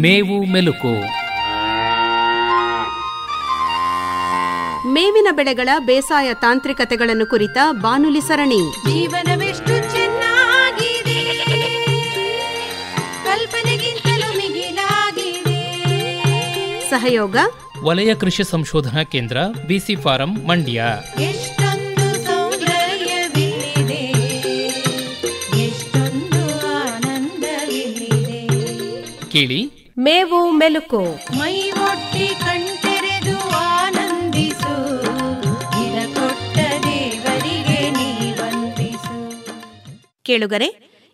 ಮೇವು ಮೆಲುಕು. ಮೇವಿನ ಬೆಳೆಗಳ ಬೇಸಾಯ ತಾಂತ್ರಿಕತೆಗಳನ್ನು ಕುರಿತ ಬಾನುಲಿ ಸರಣಿ. ಜೀವನವೆಷ್ಟು ಚೆನ್ನಾಗಿದೆ, ಕಲ್ಪನೆಗಿಂತಲೂ ಮಿಗಿಲಾಗಿದೆ. ಸಹಯೋಗ ವಲಯ ಕೃಷಿ ಸಂಶೋಧನಾ ಕೇಂದ್ರ, ಬಿಸಿ ಫಾರಂ, ಮಂಡ್ಯ. ಎಷ್ಟೊಂದು ಸೌಂದರ್ಯವಿದೆ, ಎಷ್ಟೊಂದು ಆನಂದವಿದೆ. ಕೇಳಿ ಮೇವು ಮೆಲುಕು. ಮೈ ಒಟ್ಟಿ ಕಣ್ತೆರೆದು ಆನಂದಿಸು, ಇದ ಕೊಟ್ಟ ದೇವರಿಗೆ ನೀ ವಂದಿಸು. ಕೇಳುಗರೆ,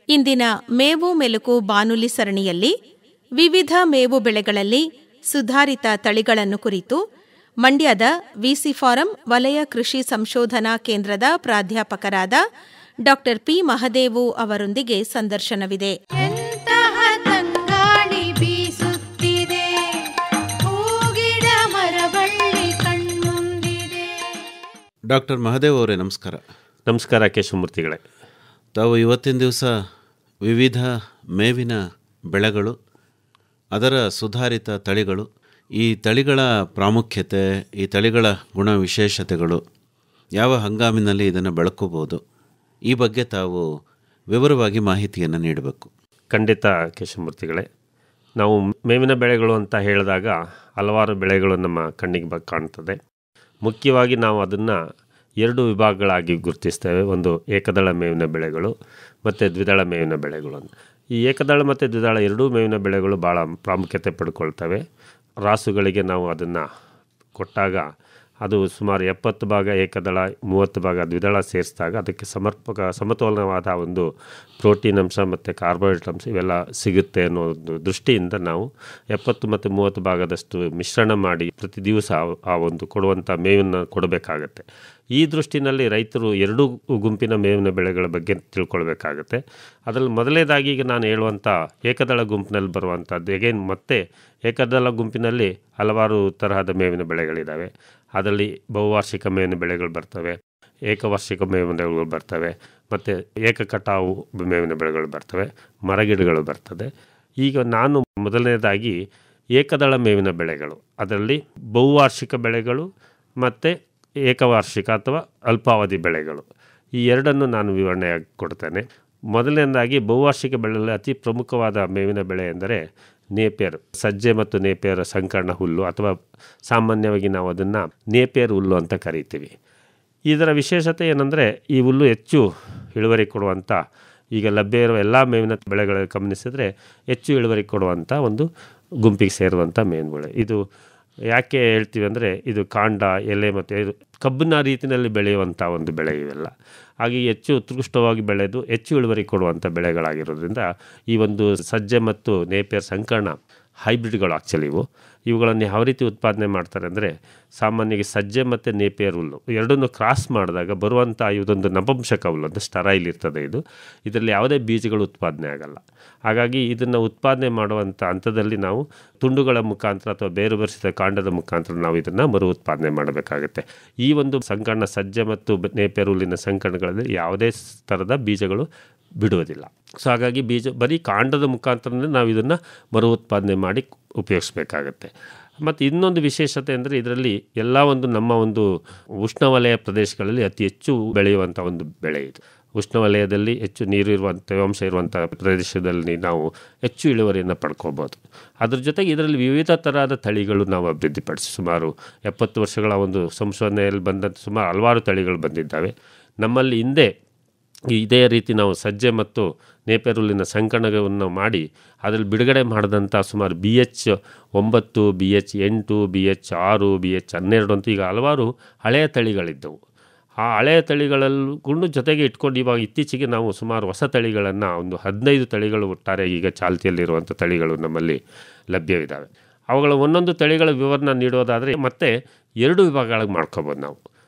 ಇಂದಿನ ಮೇವು ಮೆಲುಕು ಬಾನುಲಿ ಸರಣಿಯಲ್ಲಿ ವಿವಿಧ ಮೇವು ಬೆಳೆಗಳಲ್ಲಿ ಸುಧಾರಿತ ತಳಿಗಳನ್ನು ಕುರಿತು ಮಂಡ್ಯದ ವಿಸಿ ಫಾರಂ ವಲಯ ಕೃಷಿ ಸಂಶೋಧನಾ ಕೇಂದ್ರದ ಪ್ರಾಧ್ಯಾಪಕರಾದ ಡಾ ಪಿ ಮಹದೇವು ಅವರೊಂದಿಗೆ ಸಂದರ್ಶನವಿದೆ. ಎಂತಹ ತಂಗಾಳಿ ಬೀಸುತ್ತಿದೆ, ಹೂಗಿಡ ಮರಬಳ್ಳಿ ಕಣ್ಮುಂದಿದೆ. ಡಾಕ್ಟರ್ ಮಹದೇವ್ ಅವರೇ, ನಮಸ್ಕಾರ. ನಮಸ್ಕಾರ ಕೇಶವಮೂರ್ತಿಗಳೇ. ತಾವು ಇವತ್ತಿನ ದಿವಸ ವಿವಿಧ ಮೇವಿನ ಬೆಳೆಗಳು, ಅದರ ಸುಧಾರಿತ ತಳಿಗಳು, ಈ ತಳಿಗಳ ಪ್ರಾಮುಖ್ಯತೆ, ಈ ತಳಿಗಳ ಗುಣ ವಿಶೇಷತೆಗಳು, ಯಾವ ಹಂಗಾಮಿನಲ್ಲಿ ಇದನ್ನು ಬೆಳಕೋಬೋದು, ಈ ಬಗ್ಗೆ ತಾವು ವಿವರವಾಗಿ ಮಾಹಿತಿಯನ್ನು ನೀಡಬೇಕು. ಖಂಡಿತ ಕೇಶವಮೂರ್ತಿಗಳೇ. ನಾವು ಮೇವಿನ ಬೆಳೆಗಳು ಅಂತ ಹೇಳಿದಾಗ ಹಲವಾರು ಬೆಳೆಗಳು ನಮ್ಮ ಕಣ್ಣಿಗೆ ಕಾಣ್ತದೆ. ಮುಖ್ಯವಾಗಿ ನಾವು ಅದನ್ನು ಎರಡು ವಿಭಾಗಗಳಾಗಿ ಗುರುತಿಸ್ತೇವೆ. ಒಂದು ಏಕದಳ ಮೇವಿನ ಬೆಳೆಗಳು ಮತ್ತು ದ್ವಿದಳ ಮೇವಿನ ಬೆಳೆಗಳು. ಈ ಏಕದಳ ಮತ್ತು ದ್ವಿದಳ ಎರಡೂ ಮೇವಿನ ಬೆಳೆಗಳು ಭಾಳ ಪ್ರಾಮುಖ್ಯತೆ ಪಡ್ಕೊಳ್ತವೆ. ರಾಸುಗಳಿಗೆ ನಾವು ಅದನ್ನು ಕೊಟ್ಟಾಗ ಅದು ಸುಮಾರು 70 ಭಾಗ ಏಕದಳ, 30 ಭಾಗ ದ್ವಿದಳ ಸೇರಿಸಿದಾಗ ಅದಕ್ಕೆ ಸಮತೋಲನವಾದ ಒಂದು ಪ್ರೋಟೀನ್ ಅಂಶ ಮತ್ತು ಕಾರ್ಬೋಹೈಡ್ರೇಟ್ ಅಂಶ ಇವೆಲ್ಲ ಸಿಗುತ್ತೆ ಅನ್ನೋ ಒಂದು ದೃಷ್ಟಿಯಿಂದ ನಾವು 70 ಮತ್ತು 30 ಭಾಗದಷ್ಟು ಮಿಶ್ರಣ ಮಾಡಿ ಪ್ರತಿ ದಿವಸ ಆ ಒಂದು ಕೊಡುವಂಥ ಮೇವನ್ನು ಕೊಡಬೇಕಾಗತ್ತೆ. ಈ ದೃಷ್ಟಿನಲ್ಲಿ ರೈತರು ಎರಡೂ ಗುಂಪಿನ ಮೇವಿನ ಬೆಳೆಗಳ ಬಗ್ಗೆ ತಿಳ್ಕೊಳ್ಬೇಕಾಗತ್ತೆ. ಅದರಲ್ಲಿ ಮೊದಲನೇದಾಗಿ ಈಗ ನಾನು ಹೇಳುವಂಥ ಏಕದಳ ಗುಂಪಿನಲ್ಲಿ ಬರುವಂಥದ್ದು, ಮತ್ತೆ ಏಕದಳ ಗುಂಪಿನಲ್ಲಿ ಹಲವಾರು ತರಹದ ಮೇವಿನ ಬೆಳೆಗಳಿದ್ದಾವೆ. ಅದರಲ್ಲಿ ಬಹುವಾರ್ಷಿಕ ಮೇವಿನ ಬೆಳೆಗಳು ಬರ್ತವೆ, ಏಕವಾರ್ಷಿಕ ಮೇವಿನ ಬೆಳೆಗಳು ಬರ್ತವೆ, ಮತ್ತು ಏಕಕಟಾವು ಮೇವಿನ ಬೆಳೆಗಳು ಬರ್ತವೆ, ಮರಗಿಡಗಳು ಬರ್ತದೆ. ಈಗ ನಾನು ಮೊದಲನೇದಾಗಿ ಏಕದಳ ಮೇವಿನ ಬೆಳೆಗಳು, ಅದರಲ್ಲಿ ಬಹುವಾರ್ಷಿಕ ಬೆಳೆಗಳು ಮತ್ತು ಏಕವಾರ್ಷಿಕ ಅಥವಾ ಅಲ್ಪಾವಧಿ ಬೆಳೆಗಳು, ಈ ಎರಡನ್ನು ನಾನು ವಿವರಣೆಯಾಗಿ ಕೊಡ್ತೇನೆ. ಮೊದಲನೇದಾಗಿ ಬಹುವಾರ್ಷಿಕ ಬೆಳೆಯಲ್ಲಿ ಅತಿ ಪ್ರಮುಖವಾದ ಮೇವಿನ ಬೆಳೆ ಎಂದರೆ ನೇಪಿಯರ್, ಸಜ್ಜೆ ಮತ್ತು ನೇಪಿಯರ್ ಸಂಕರಣ ಹುಲ್ಲು, ಅಥವಾ ಸಾಮಾನ್ಯವಾಗಿ ನಾವು ಅದನ್ನು ನೇಪಿಯರ್ ಹುಲ್ಲು ಅಂತ ಕರಿತೀವಿ. ಇದರ ವಿಶೇಷತೆ ಏನಂದರೆ ಈ ಹುಲ್ಲು ಹೆಚ್ಚು ಇಳುವರಿ ಕೊಡುವಂಥ, ಈಗ ಲಭ್ಯ ಇರುವ ಎಲ್ಲ ಮೇವಿನ ಬೆಳೆಗಳ ಗಮನಿಸಿದರೆ ಹೆಚ್ಚು ಇಳುವರಿ ಕೊಡುವಂಥ ಒಂದು ಗುಂಪಿಗೆ ಸೇರುವಂಥ ಮೇವಿನ ಬೆಳೆ. ಇದು ಯಾಕೆ ಹೇಳ್ತೀವಿ ಅಂದರೆ ಇದು ಕಾಂಡ, ಎಲೆ ಮತ್ತು ಕಬ್ಬಿನ ರೀತಿಯಲ್ಲಿ ಬೆಳೆಯುವಂಥ ಒಂದು ಬೆಳೆ ಇವೆಲ್ಲ. ಹಾಗೆ ಹೆಚ್ಚು ಉತ್ಕೃಷ್ಟವಾಗಿ ಬೆಳೆದು ಹೆಚ್ಚು ಇಳುವರಿ ಕೊಡುವಂಥ ಬೆಳೆಗಳಾಗಿರೋದ್ರಿಂದ ಈ ಒಂದು ಸಜ್ಜೆ ಮತ್ತು ನೇಪಿಯರ್ ಸಂಕರಣ ಹೈಬ್ರಿಡ್ಗಳು ಆ್ಯಕ್ಚುಲಿ ಇವುಗಳನ್ನು ಯಾವ ರೀತಿ ಉತ್ಪಾದನೆ ಮಾಡ್ತಾರೆ ಅಂದರೆ, ಸಾಮಾನ್ಯವಾಗಿ ಸಜ್ಜೆ ಮತ್ತು ನೇಪಿಯರ್ ಹುಲ್ಲು ಎರಡನ್ನೂ ಕ್ರಾಸ್ ಮಾಡಿದಾಗ ಬರುವಂಥ ಇದೊಂದು ನಪುಂಸಕ ಹುಲ್ಲು, ಅದು ಸ್ಟರೈಲ್ ಇರ್ತದೆ. ಇದರಲ್ಲಿ ಯಾವುದೇ ಬೀಜಗಳು ಉತ್ಪಾದನೆ ಆಗಲ್ಲ. ಹಾಗಾಗಿ ಇದನ್ನು ಉತ್ಪಾದನೆ ಮಾಡುವಂಥ ಹಂತದಲ್ಲಿ ನಾವು ತುಂಡುಗಳ ಮುಖಾಂತರ ಅಥವಾ ಬೇರು ಬರಿಸಿದ ಕಾಂಡದ ಮುಖಾಂತರ ನಾವು ಇದನ್ನು ಮರು ಉತ್ಪಾದನೆ ಮಾಡಬೇಕಾಗುತ್ತೆ. ಈ ಒಂದು ಸಂಕರಣ ಸಜ್ಜೆ ಮತ್ತು ನೇಪಿಯರ್ ಹುಲ್ಲಿನ ಸಂಕರಣಗಳಲ್ಲಿ ಯಾವುದೇ ಥರದ ಬೀಜಗಳು ಬಿಡುವುದಿಲ್ಲ. ಸೊ ಹಾಗಾಗಿ ಬರೀ ಕಾಂಡದ ಮುಖಾಂತರನೇ ನಾವು ಇದನ್ನು ಮರು ಉತ್ಪಾದನೆ ಮಾಡಿ ಉಪಯೋಗಿಸ್ಬೇಕಾಗತ್ತೆ. ಮತ್ತು ಇನ್ನೊಂದು ವಿಶೇಷತೆ ಅಂದರೆ ಇದರಲ್ಲಿ ಎಲ್ಲ ಒಂದು ನಮ್ಮ ಒಂದು ಉಷ್ಣವಲಯ ಪ್ರದೇಶಗಳಲ್ಲಿ ಅತಿ ಹೆಚ್ಚು ಬೆಳೆಯುವಂಥ ಒಂದು ಬೆಳೆ ಇದು. ಉಷ್ಣವಲಯದಲ್ಲಿ ಹೆಚ್ಚು ನೀರು ಇರುವಂಥ, ತೇವಾಂಶ ಇರುವಂಥ ಪ್ರದೇಶದಲ್ಲಿ ನಾವು ಹೆಚ್ಚು ಇಳುವರಿಯನ್ನು ಪಡ್ಕೋಬೋದು. ಅದ್ರ ಜೊತೆಗೆ ಇದರಲ್ಲಿ ವಿವಿಧ ಥರದ ತಳಿಗಳು ನಾವು ಅಭಿವೃದ್ಧಿಪಡಿಸಿ ಸುಮಾರು 70 ವರ್ಷಗಳ ಒಂದು ಸಂಶೋಧನೆಯಲ್ಲಿ ಬಂದಂಥ ಸುಮಾರು ಹಲವಾರು ತಳಿಗಳು ಬಂದಿದ್ದಾವೆ. ನಮ್ಮಲ್ಲಿ ಹಿಂದೆ ಇದೇ ರೀತಿ ನಾವು ಸಜ್ಜೆ ಮತ್ತು ನೇಪಿಯರ್ ಹುಲ್ಲಿನ ಸಂಕರಣವನ್ನು ಮಾಡಿ ಅದರಲ್ಲಿ ಬಿಡುಗಡೆ ಮಾಡಿದಂಥ ಸುಮಾರು BH9, BH8, BH6, BH12 ಅಂತ ಈಗ ಹಲವಾರು ಹಳೆಯ ತಳಿಗಳಿದ್ದವು. ಆ ಹಳೆಯ ತಳಿಗಳಲ್ಲೂ ಜೊತೆಗೆ ಇಟ್ಕೊಂಡು ಇವಾಗ ಇತ್ತೀಚೆಗೆ ನಾವು ಸುಮಾರು ಹೊಸ ತಳಿಗಳನ್ನು ಒಂದು 15 ತಳಿಗಳು ಒಟ್ಟಾರೆ ಈಗ ಚಾಲ್ತಿಯಲ್ಲಿರುವಂಥ ತಳಿಗಳು ನಮ್ಮಲ್ಲಿ ಲಭ್ಯವಿದ್ದಾವೆ. ಅವುಗಳ ಒಂದೊಂದು ತಳಿಗಳ ವಿವರಣೆ ನೀಡೋದಾದರೆ ಮತ್ತೆ 2 ವಿಭಾಗಗಳಾಗಿ ಮಾಡ್ಕೋಬೋದು ನಾವು.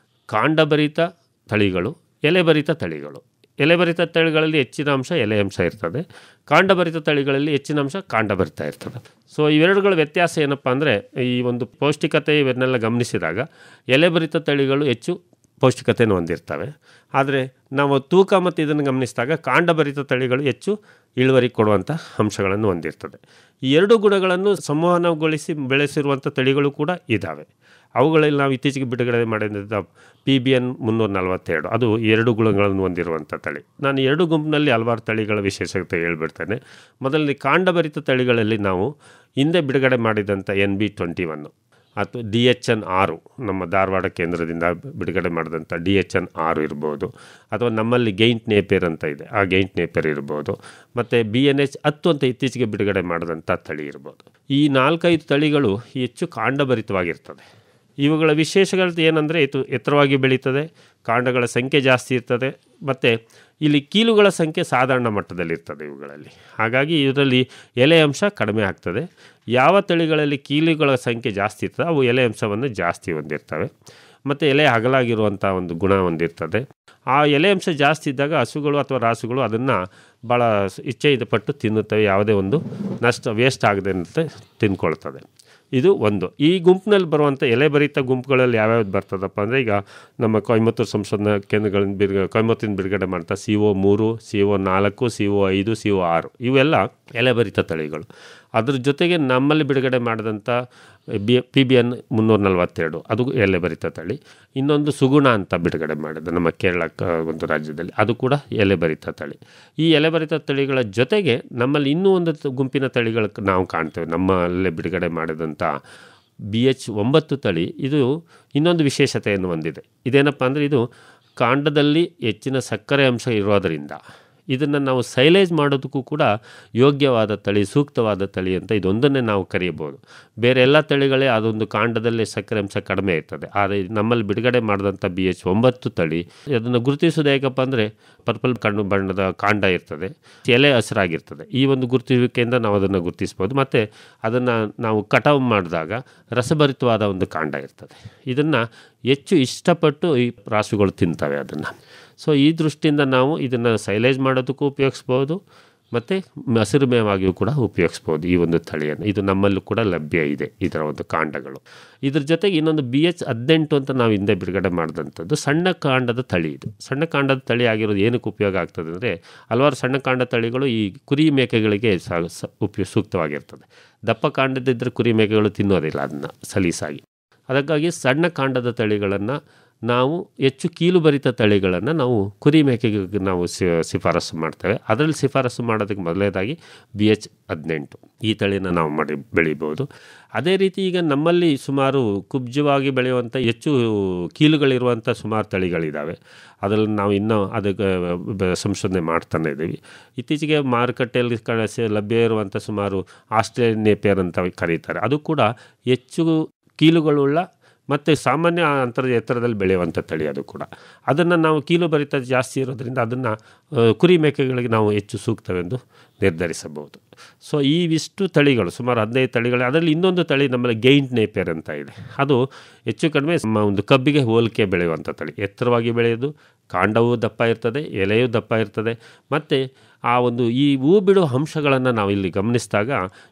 ಕಾಂಡಭರಿತ ತಳಿಗಳು, ಎಲೆಭರಿತ ತಳಿಗಳು. ಎಲೆಭರಿತ ತಳಿಗಳಲ್ಲಿ ಹೆಚ್ಚಿನ ಅಂಶ ಎಲೆ ಅಂಶ ಇರ್ತದೆ, ಕಾಂಡಭರಿತ ತಳಿಗಳಲ್ಲಿ ಹೆಚ್ಚಿನ ಅಂಶ ಕಾಂಡಭರಿತ ಇರ್ತದೆ. ಸೊ ಇವೆರಡುಗಳ ವ್ಯತ್ಯಾಸ ಏನಪ್ಪ ಅಂದರೆ, ಈ ಒಂದು ಪೌಷ್ಟಿಕತೆ ಇವನ್ನೆಲ್ಲ ಗಮನಿಸಿದಾಗ ಎಲೆಭರಿತ ತಳಿಗಳು ಹೆಚ್ಚು ಪೌಷ್ಟಿಕತೆಯನ್ನು ಹೊಂದಿರ್ತವೆ. ಆದರೆ ನಾವು ತೂಕ ಮತ್ತು ಇದನ್ನು ಗಮನಿಸಿದಾಗ ಕಾಂಡಭರಿತ ತಳಿಗಳು ಹೆಚ್ಚು ಇಳುವರಿ ಕೊಡುವಂಥ ಅಂಶಗಳನ್ನು ಹೊಂದಿರ್ತದೆ. ಈ ಎರಡು ಗುಣಗಳನ್ನು ಸಂವಹನಗೊಳಿಸಿ ಬೆಳೆಸಿರುವಂಥ ತಳಿಗಳು ಕೂಡ ಇದ್ದಾವೆ. ಅವುಗಳಲ್ಲಿ ನಾವು ಇತ್ತೀಚೆಗೆ ಬಿಡುಗಡೆ ಮಾಡಿದ PBN 342 ಅದು ಎರಡು ಗುಣಗಳನ್ನು ಹೊಂದಿರುವಂಥ ತಳಿ. ನಾನು ಎರಡು ಗುಂಪಿನಲ್ಲಿ ಹಲವಾರು ತಳಿಗಳ ವಿಶೇಷತೆ ಹೇಳ್ಬಿಡ್ತೇನೆ. ಮೊದಲನೇ ಕಾಂಡಭರಿತ ತಳಿಗಳಲ್ಲಿ ನಾವು ಹಿಂದೆ ಬಿಡುಗಡೆ ಮಾಡಿದಂಥ NB21 ಅಥವಾ DHN 6 ನಮ್ಮ ಧಾರವಾಡ ಕೇಂದ್ರದಿಂದ ಬಿಡುಗಡೆ ಮಾಡಿದಂಥ DHN 6 ಇರ್ಬೋದು, ಅಥವಾ ನಮ್ಮಲ್ಲಿ ಗೈಂಟ್ ನೇಪಿಯರ್ ಅಂತ ಇದೆ, ಆ ಗೈಂಟ್ ನೇಪಿಯರ್ ಇರ್ಬೋದು, ಮತ್ತು BNH 10 ಅಂತ ಇತ್ತೀಚೆಗೆ ಬಿಡುಗಡೆ ಮಾಡಿದಂಥ ತಳಿ ಇರ್ಬೋದು. ಈ 4-5 ತಳಿಗಳು ಹೆಚ್ಚು ಕಾಂಡಭರಿತವಾಗಿರ್ತದೆ. ಇವುಗಳ ವಿಶೇಷಗಳು ಏನಂದರೆ ಎತ್ತರವಾಗಿ ಬೆಳೀತದೆ, ಕಾಂಡಗಳ ಸಂಖ್ಯೆ ಜಾಸ್ತಿ ಇರ್ತದೆ, ಮತ್ತು ಇಲ್ಲಿ ಕೀಲುಗಳ ಸಂಖ್ಯೆ ಸಾಧಾರಣ ಮಟ್ಟದಲ್ಲಿರ್ತದೆ ಇವುಗಳಲ್ಲಿ. ಹಾಗಾಗಿ ಇದರಲ್ಲಿ ಎಲೆ ಅಂಶ ಕಡಿಮೆ ಆಗ್ತದೆ. ಯಾವ ತಳಿಗಳಲ್ಲಿ ಕೀಲುಗಳ ಸಂಖ್ಯೆ ಜಾಸ್ತಿ ಇರ್ತದೆ ಅವು ಎಲೆ ಅಂಶವನ್ನು ಜಾಸ್ತಿ ಹೊಂದಿರ್ತವೆ, ಮತ್ತು ಎಲೆ ಅಗಲಾಗಿರುವಂಥ ಒಂದು ಗುಣ ಹೊಂದಿರ್ತದೆ. ಆ ಎಲೆ ಅಂಶ ಜಾಸ್ತಿ ಇದ್ದಾಗ ಹಸುಗಳು ಅಥವಾ ರಾಸುಗಳು ಅದನ್ನು ಭಾಳ ಇಚ್ಛೆ ಪಟ್ಟು ತಿನ್ನುತ್ತವೆ, ಯಾವುದೇ ಒಂದು ವೇಸ್ಟ್ ಆಗದಂತೆ ತಿಂದ್ಕೊಳ್ತದೆ. ಇದು ಒಂದು. ಈ ಗುಂಪಿನಲ್ಲಿ ಬರುವಂಥ ಎಲೆಭರಿತ ಗುಂಪುಗಳಲ್ಲಿ ಯಾವ್ಯಾವ್ದು ಬರ್ತದಪ್ಪ ಅಂದರೆ, ಈಗ ನಮ್ಮ ಕೊಯಮತ್ತೂರು ಸಂಶೋಧನಾ ಕೇಂದ್ರಗಳಿಂದ ಕೊಯಮತ್ತೂರಿನ ಬಿಡುಗಡೆ ಮಾಡ್ತಾ CO3, CO4, CO5, CO6 ಇವೆಲ್ಲ ಎಲೆಭರಿತ ತಳಿಗಳು. ಅದ್ರ ಜೊತೆಗೆ ನಮ್ಮಲ್ಲಿ ಬಿಡುಗಡೆ ಮಾಡಿದಂಥ PBN 342 ಅದು ಎಲೆಭರಿತ ತಳಿ. ಇನ್ನೊಂದು ಸುಗುಣ ಅಂತ ಬಿಡುಗಡೆ ಮಾಡಿದೆ ನಮ್ಮ ಕೇರಳ ಒಂದು ರಾಜ್ಯದಲ್ಲಿ, ಅದು ಕೂಡ ಎಲೆಭರಿತ ತಳಿ. ಈ ಎಲೆಭರಿತ ತಳಿಗಳ ಜೊತೆಗೆ ನಮ್ಮಲ್ಲಿ ಇನ್ನೂ ಒಂದು ಗುಂಪಿನ ತಳಿಗಳು ನಾವು ಕಾಣ್ತೇವೆ. ನಮ್ಮಲ್ಲೇ ಬಿಡುಗಡೆ ಮಾಡಿದಂಥ BH 9 ತಳಿ, ಇದು ಇನ್ನೊಂದು ವಿಶೇಷತೆಯನ್ನು ಹೊಂದಿದೆ. ಇದೇನಪ್ಪ ಅಂದರೆ, ಇದು ಕಾಂಡದಲ್ಲಿ ಹೆಚ್ಚಿನ ಸಕ್ಕರೆ ಅಂಶ ಇರೋದರಿಂದ ಇದನ್ನು ನಾವು ಸೈಲೇಜ್ ಮಾಡೋದಕ್ಕೂ ಕೂಡ ಯೋಗ್ಯವಾದ ತಳಿ, ಸೂಕ್ತವಾದ ತಳಿ ಅಂತ ಇದೊಂದನ್ನೇ ನಾವು ಕರೆಯಬಹುದು. ಬೇರೆ ಎಲ್ಲ ತಳಿಗಳೇ ಅದೊಂದು ಕಾಂಡದಲ್ಲಿ ಸಕ್ಕರೆ ಅಂಶ ಕಡಿಮೆ ಇರ್ತದೆ. ಆದರೆ ನಮ್ಮಲ್ಲಿ ಬಿಡುಗಡೆ ಮಾಡಿದಂಥ BH 9 ತಳಿ ಅದನ್ನು ಗುರುತಿಸೋದು ಹೇಗಪ್ಪ ಅಂದರೆ, ಪರ್ಪಲ್ ಕಣ್ಣು ಬಣ್ಣದ ಕಾಂಡ ಇರ್ತದೆ, ಎಲೆ ಹಸಿರಾಗಿರ್ತದೆ. ಈ ಒಂದು ಗುರುತಿಸುವಿಕೆಯಿಂದ ನಾವು ಅದನ್ನು ಗುರುತಿಸ್ಬೋದು. ಮತ್ತು ಅದನ್ನು ನಾವು ಕಟಾವು ಮಾಡಿದಾಗ ರಸಭರಿತವಾದ ಒಂದು ಕಾಂಡ ಇರ್ತದೆ. ಇದನ್ನು ಹೆಚ್ಚು ಇಷ್ಟಪಟ್ಟು ಈ ರಾಸುಗಳು ತಿಂತವೆ ಅದನ್ನು. ಸೊ ಈ ದೃಷ್ಟಿಯಿಂದ ನಾವು ಇದನ್ನು ಸೈಲೇಜ್ ಮಾಡೋದಕ್ಕೂ ಉಪಯೋಗಿಸ್ಬೋದು, ಮತ್ತು ಹಸಿರು ಮೇವಾಗಿಯೂ ಕೂಡ ಉಪಯೋಗಿಸ್ಬೋದು ಈ ಒಂದು ತಳಿಯನ್ನು. ಇದು ನಮ್ಮಲ್ಲೂ ಕೂಡ ಲಭ್ಯ ಇದೆ ಇದರ ಒಂದು ಕಾಂಡಗಳು. ಇದ್ರ ಜೊತೆಗೆ ಇನ್ನೊಂದು BH 18 ಅಂತ ನಾವು ಹಿಂದೆ ಬಿಡುಗಡೆ ಮಾಡಿದಂಥದ್ದು ಸಣ್ಣ ಕಾಂಡದ ತಳಿ. ಇದು ಸಣ್ಣ ಕಾಂಡದ ತಳಿ ಆಗಿರೋದು ಏನಕ್ಕೆ ಉಪಯೋಗ ಆಗ್ತದೆ ಅಂದರೆ, ಹಲವಾರು ಸಣ್ಣ ಕಾಂಡ ತಳಿಗಳು ಈ ಕುರಿ ಮೇಕೆಗಳಿಗೆ ಸೂಕ್ತವಾಗಿರ್ತದೆ. ದಪ್ಪ ಕಾಂಡದಿದ್ದರೆ ಕುರಿ ಮೇಕೆಗಳು ತಿನ್ನೋದಿಲ್ಲ ಅದನ್ನು ಸಲೀಸಾಗಿ. ಅದಕ್ಕಾಗಿ ಸಣ್ಣ ಕಾಂಡದ ತಳಿಗಳನ್ನು ನಾವು ಹೆಚ್ಚು ಕೀಲುಭರಿತ ತಳಿಗಳನ್ನು ನಾವು ಕುರಿ ಮೇಕೆಗೆ ನಾವು ಶಿಫಾರಸು ಮಾಡ್ತೇವೆ. ಅದರಲ್ಲಿ ಶಿಫಾರಸು ಮಾಡೋದಕ್ಕೆ ಮೊದಲನೇದಾಗಿ BH 18 ಈ ತಳಿನ ನಾವು ಬೆಳಿಬೋದು. ಅದೇ ರೀತಿ ಈಗ ನಮ್ಮಲ್ಲಿ ಸುಮಾರು ಕುಬ್ಜವಾಗಿ ಬೆಳೆಯುವಂಥ ಹೆಚ್ಚು ಕೀಲುಗಳಿರುವಂಥ ಸುಮಾರು ತಳಿಗಳಿದ್ದಾವೆ. ಅದರಲ್ಲಿ ನಾವು ಇನ್ನೂ ಅದಕ್ಕೆ ಸಂಶೋಧನೆ ಮಾಡ್ತಾನೆ ಇದ್ದೀವಿ. ಇತ್ತೀಚೆಗೆ ಮಾರುಕಟ್ಟೆಯಲ್ಲಿ ಲಭ್ಯ ಇರುವಂಥ ಸುಮಾರು ಆಸ್ಟ್ರೇಲಿಯನ್ ನೇಪಿಯರ್ ಅಂತ ಕರೀತಾರೆ. ಅದು ಕೂಡ ಹೆಚ್ಚು ಕೀಲುಗಳುಳ್ಳ ಮತ್ತು ಸಾಮಾನ್ಯ ಅಂತರದ ಎತ್ತರದಲ್ಲಿ ಬೆಳೆಯುವಂಥ ತಳಿ. ಅದು ಕೂಡ ಅದನ್ನು ನಾವು ಕೀಲು ಭರಿತ ಜಾಸ್ತಿ ಇರೋದರಿಂದ ಅದನ್ನು ಕುರಿ ಮೇಕೆಗಳಿಗೆ ನಾವು ಹೆಚ್ಚು ಸೂಕ್ತವೆಂದು ನಿರ್ಧರಿಸಬಹುದು. ಸೊ ಇವಿಷ್ಟು ತಳಿಗಳು ಸುಮಾರು 15 ತಳಿಗಳು. ಅದರಲ್ಲಿ ಇನ್ನೊಂದು ತಳಿ ನಮ್ಮಲ್ಲಿ ಗೈಂಟ್ ನೇಪಿಯರ್ ಅಂತ ಇದೆ. ಅದು ಹೆಚ್ಚು ಕಡಿಮೆ ಒಂದು ಕಬ್ಬಿಗೆ ಹೋಲಿಕೆ ಬೆಳೆಯುವಂಥ ತಳಿ. ಎತ್ತರವಾಗಿ ಬೆಳೆಯೋದು, ಕಾಂಡವೂ ದಪ್ಪ ಇರ್ತದೆ, ಎಲೆಯೂ ದಪ್ಪ ಇರ್ತದೆ. ಮತ್ತು ಆ ಒಂದು ಈ ಹೂ ಬಿಡುವ ಅಂಶಗಳನ್ನು ನಾವು ಇಲ್ಲಿ ಗಮನಿಸಿದಾಗ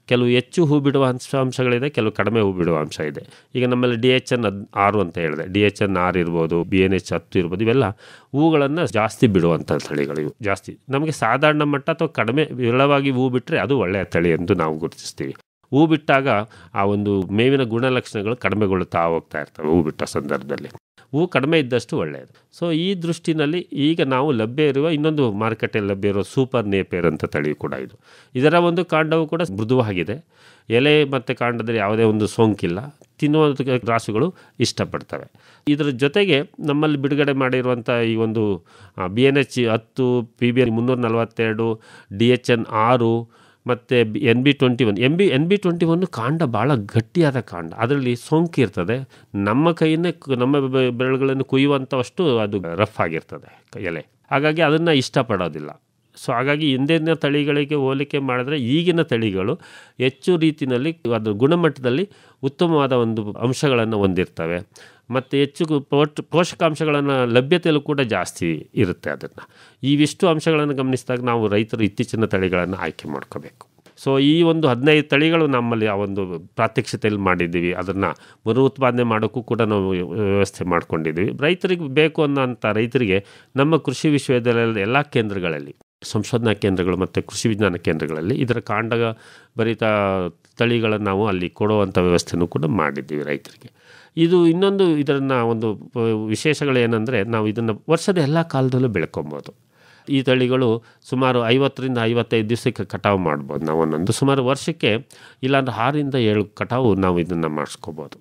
ಕೆಲವು ಹೆಚ್ಚು ಹೂ ಬಿಡುವ ಅಂಶಗಳಿದೆ, ಕೆಲವು ಕಡಿಮೆ ಹೂ ಬಿಡುವ ಅಂಶ ಇದೆ. ಈಗ ನಮ್ಮಲ್ಲಿ DHN 6 ಅಂತ ಹೇಳಿದೆ, DHN 6 ಇರ್ಬೋದು, BNH 10 ಇರ್ಬೋದು, ಇವೆಲ್ಲ ಹೂಗಳನ್ನು ಜಾಸ್ತಿ ಬಿಡುವಂಥ ತಳಿಗಳು. ಇವು ಜಾಸ್ತಿ ನಮಗೆ ಸಾಧಾರಣ ಮಟ್ಟ ಅಥವಾ ಕಡಿಮೆ ವಿರಳವಾಗಿ ಹೂ ಬಿಟ್ಟರೆ ಅದು ಒಳ್ಳೆಯ ತಳಿ ಎಂದು ನಾವು ಗುರುತಿಸ್ತೀವಿ. ಹೂ ಬಿಟ್ಟಾಗ ಆ ಒಂದು ಮೇವಿನ ಗುಣಲಕ್ಷಣಗಳು ಕಡಿಮೆಗೊಳ್ಳುತ್ತಾ ಹೋಗ್ತಾ ಇರ್ತವೆ ಹೂ ಬಿಟ್ಟ ಸಂದರ್ಭದಲ್ಲಿ. ಹೂ ಕಡಿಮೆ ಇದ್ದಷ್ಟು ಒಳ್ಳೆಯದು. ಸೊ ಈ ದೃಷ್ಟಿನಲ್ಲಿ ಈಗ ನಾವು ಲಭ್ಯ ಇರುವ ಇನ್ನೊಂದು ಮಾರುಕಟ್ಟೆಯಲ್ಲಿ ಲಭ್ಯ ಇರುವ ಸೂಪರ್ ನೇಪಿಯರ್ ಅಂತ ತಳಿ ಕೂಡ ಇದು. ಇದರ ಒಂದು ಕಾಂಡವು ಕೂಡ ಮೃದುವಾಗಿದೆ, ಎಲೆ ಮತ್ತು ಕಾಂಡದಲ್ಲಿ ಯಾವುದೇ ಒಂದು ಸೋಂಕಿಲ್ಲ, ತಿನ್ನುವ ರಾಸುಗಳು ಇಷ್ಟಪಡ್ತವೆ. ಇದರ ಜೊತೆಗೆ ನಮ್ಮಲ್ಲಿ ಬಿಡುಗಡೆ ಮಾಡಿರುವಂಥ ಈ ಒಂದು BNH 10, PBN 342, DHN 6 ಮತ್ತು NB21 ಕಾಂಡ ಭಾಳ ಗಟ್ಟಿಯಾದ ಕಾಂಡ. ಅದರಲ್ಲಿ ಸೋಂಕು ಇರ್ತದೆ. ನಮ್ಮ ಕೈಯನ್ನೇ ನಮ್ಮ ಬೆರಳುಗಳನ್ನು ಕುಯ್ಯುವಂಥವಷ್ಟು ಅದು ರಫ್ ಆಗಿರ್ತದೆ ಎಲೆ. ಹಾಗಾಗಿ ಅದನ್ನು ಇಷ್ಟಪಡೋದಿಲ್ಲ. ಸೊ ಹಾಗಾಗಿ ಹಿಂದಿನ ತಳಿಗಳಿಗೆ ಹೋಲಿಕೆ ಮಾಡಿದ್ರೆ ಈಗಿನ ತಳಿಗಳು ಹೆಚ್ಚು ರೀತಿಯಲ್ಲಿ ಅದು ಗುಣಮಟ್ಟದಲ್ಲಿ ಉತ್ತಮವಾದ ಒಂದು ಅಂಶಗಳನ್ನು ಹೊಂದಿರ್ತವೆ ಮತ್ತು ಹೆಚ್ಚು ಪೋಷಕಾಂಶಗಳನ್ನು ಲಭ್ಯತೆಯಲ್ಲೂ ಕೂಡ ಜಾಸ್ತಿ ಇರುತ್ತೆ. ಅದನ್ನು ಇವಿಷ್ಟು ಅಂಶಗಳನ್ನು ಗಮನಿಸಿದಾಗ ನಾವು ರೈತರು ಇತ್ತೀಚಿನ ತಳಿಗಳನ್ನು ಆಯ್ಕೆ ಮಾಡ್ಕೋಬೇಕು. ಸೊ ಈ ಒಂದು 15 ತಳಿಗಳು ನಮ್ಮಲ್ಲಿ ಆ ಒಂದು ಪ್ರಾತ್ಯಕ್ಷತೆಯಲ್ಲಿ ಮಾಡಿದ್ದೀವಿ. ಅದನ್ನು ಮರು ಉತ್ಪಾದನೆ ಮಾಡೋಕ್ಕೂ ಕೂಡ ನಾವು ವ್ಯವಸ್ಥೆ ಮಾಡ್ಕೊಂಡಿದ್ದೀವಿ. ರೈತರಿಗೆ ಬೇಕು ಅನ್ನೋಂಥ ರೈತರಿಗೆ ನಮ್ಮ ಕೃಷಿ ವಿಶ್ವವಿದ್ಯಾಲಯದ ಎಲ್ಲ ಕೇಂದ್ರಗಳಲ್ಲಿ, ಸಂಶೋಧನಾ ಕೇಂದ್ರಗಳು ಮತ್ತು ಕೃಷಿ ವಿಜ್ಞಾನ ಕೇಂದ್ರಗಳಲ್ಲಿ ಇದರ ಕಾಂಡ ಭರಿತ ತಳಿಗಳನ್ನು ನಾವು ಅಲ್ಲಿ ಕೊಡುವಂಥ ವ್ಯವಸ್ಥೆನೂ ಕೂಡ ಮಾಡಿದ್ದೀವಿ ರೈತರಿಗೆ. ಇದು ಇನ್ನೊಂದು ಇದನ್ನು ಒಂದು ವಿಶೇಷಗಳೇನೆಂದರೆ, ನಾವು ಇದನ್ನು ವರ್ಷದ ಎಲ್ಲ ಕಾಲದಲ್ಲೂ ಬೆಳ್ಕೊಬೋದು. ಈ ತಳಿಗಳು ಸುಮಾರು 50ರಿಂದ 55 ದಿವಸಕ್ಕೆ ಕಟಾವು ಮಾಡ್ಬೋದು. ನಾವು ಒಂದೊಂದು ಸುಮಾರು ವರ್ಷಕ್ಕೆ ಇಲ್ಲಾಂದ್ರೆ 6ರಿಂದ 7 ಕಟಾವು ನಾವು ಇದನ್ನು ಮಾಡಿಸ್ಕೋಬೋದು.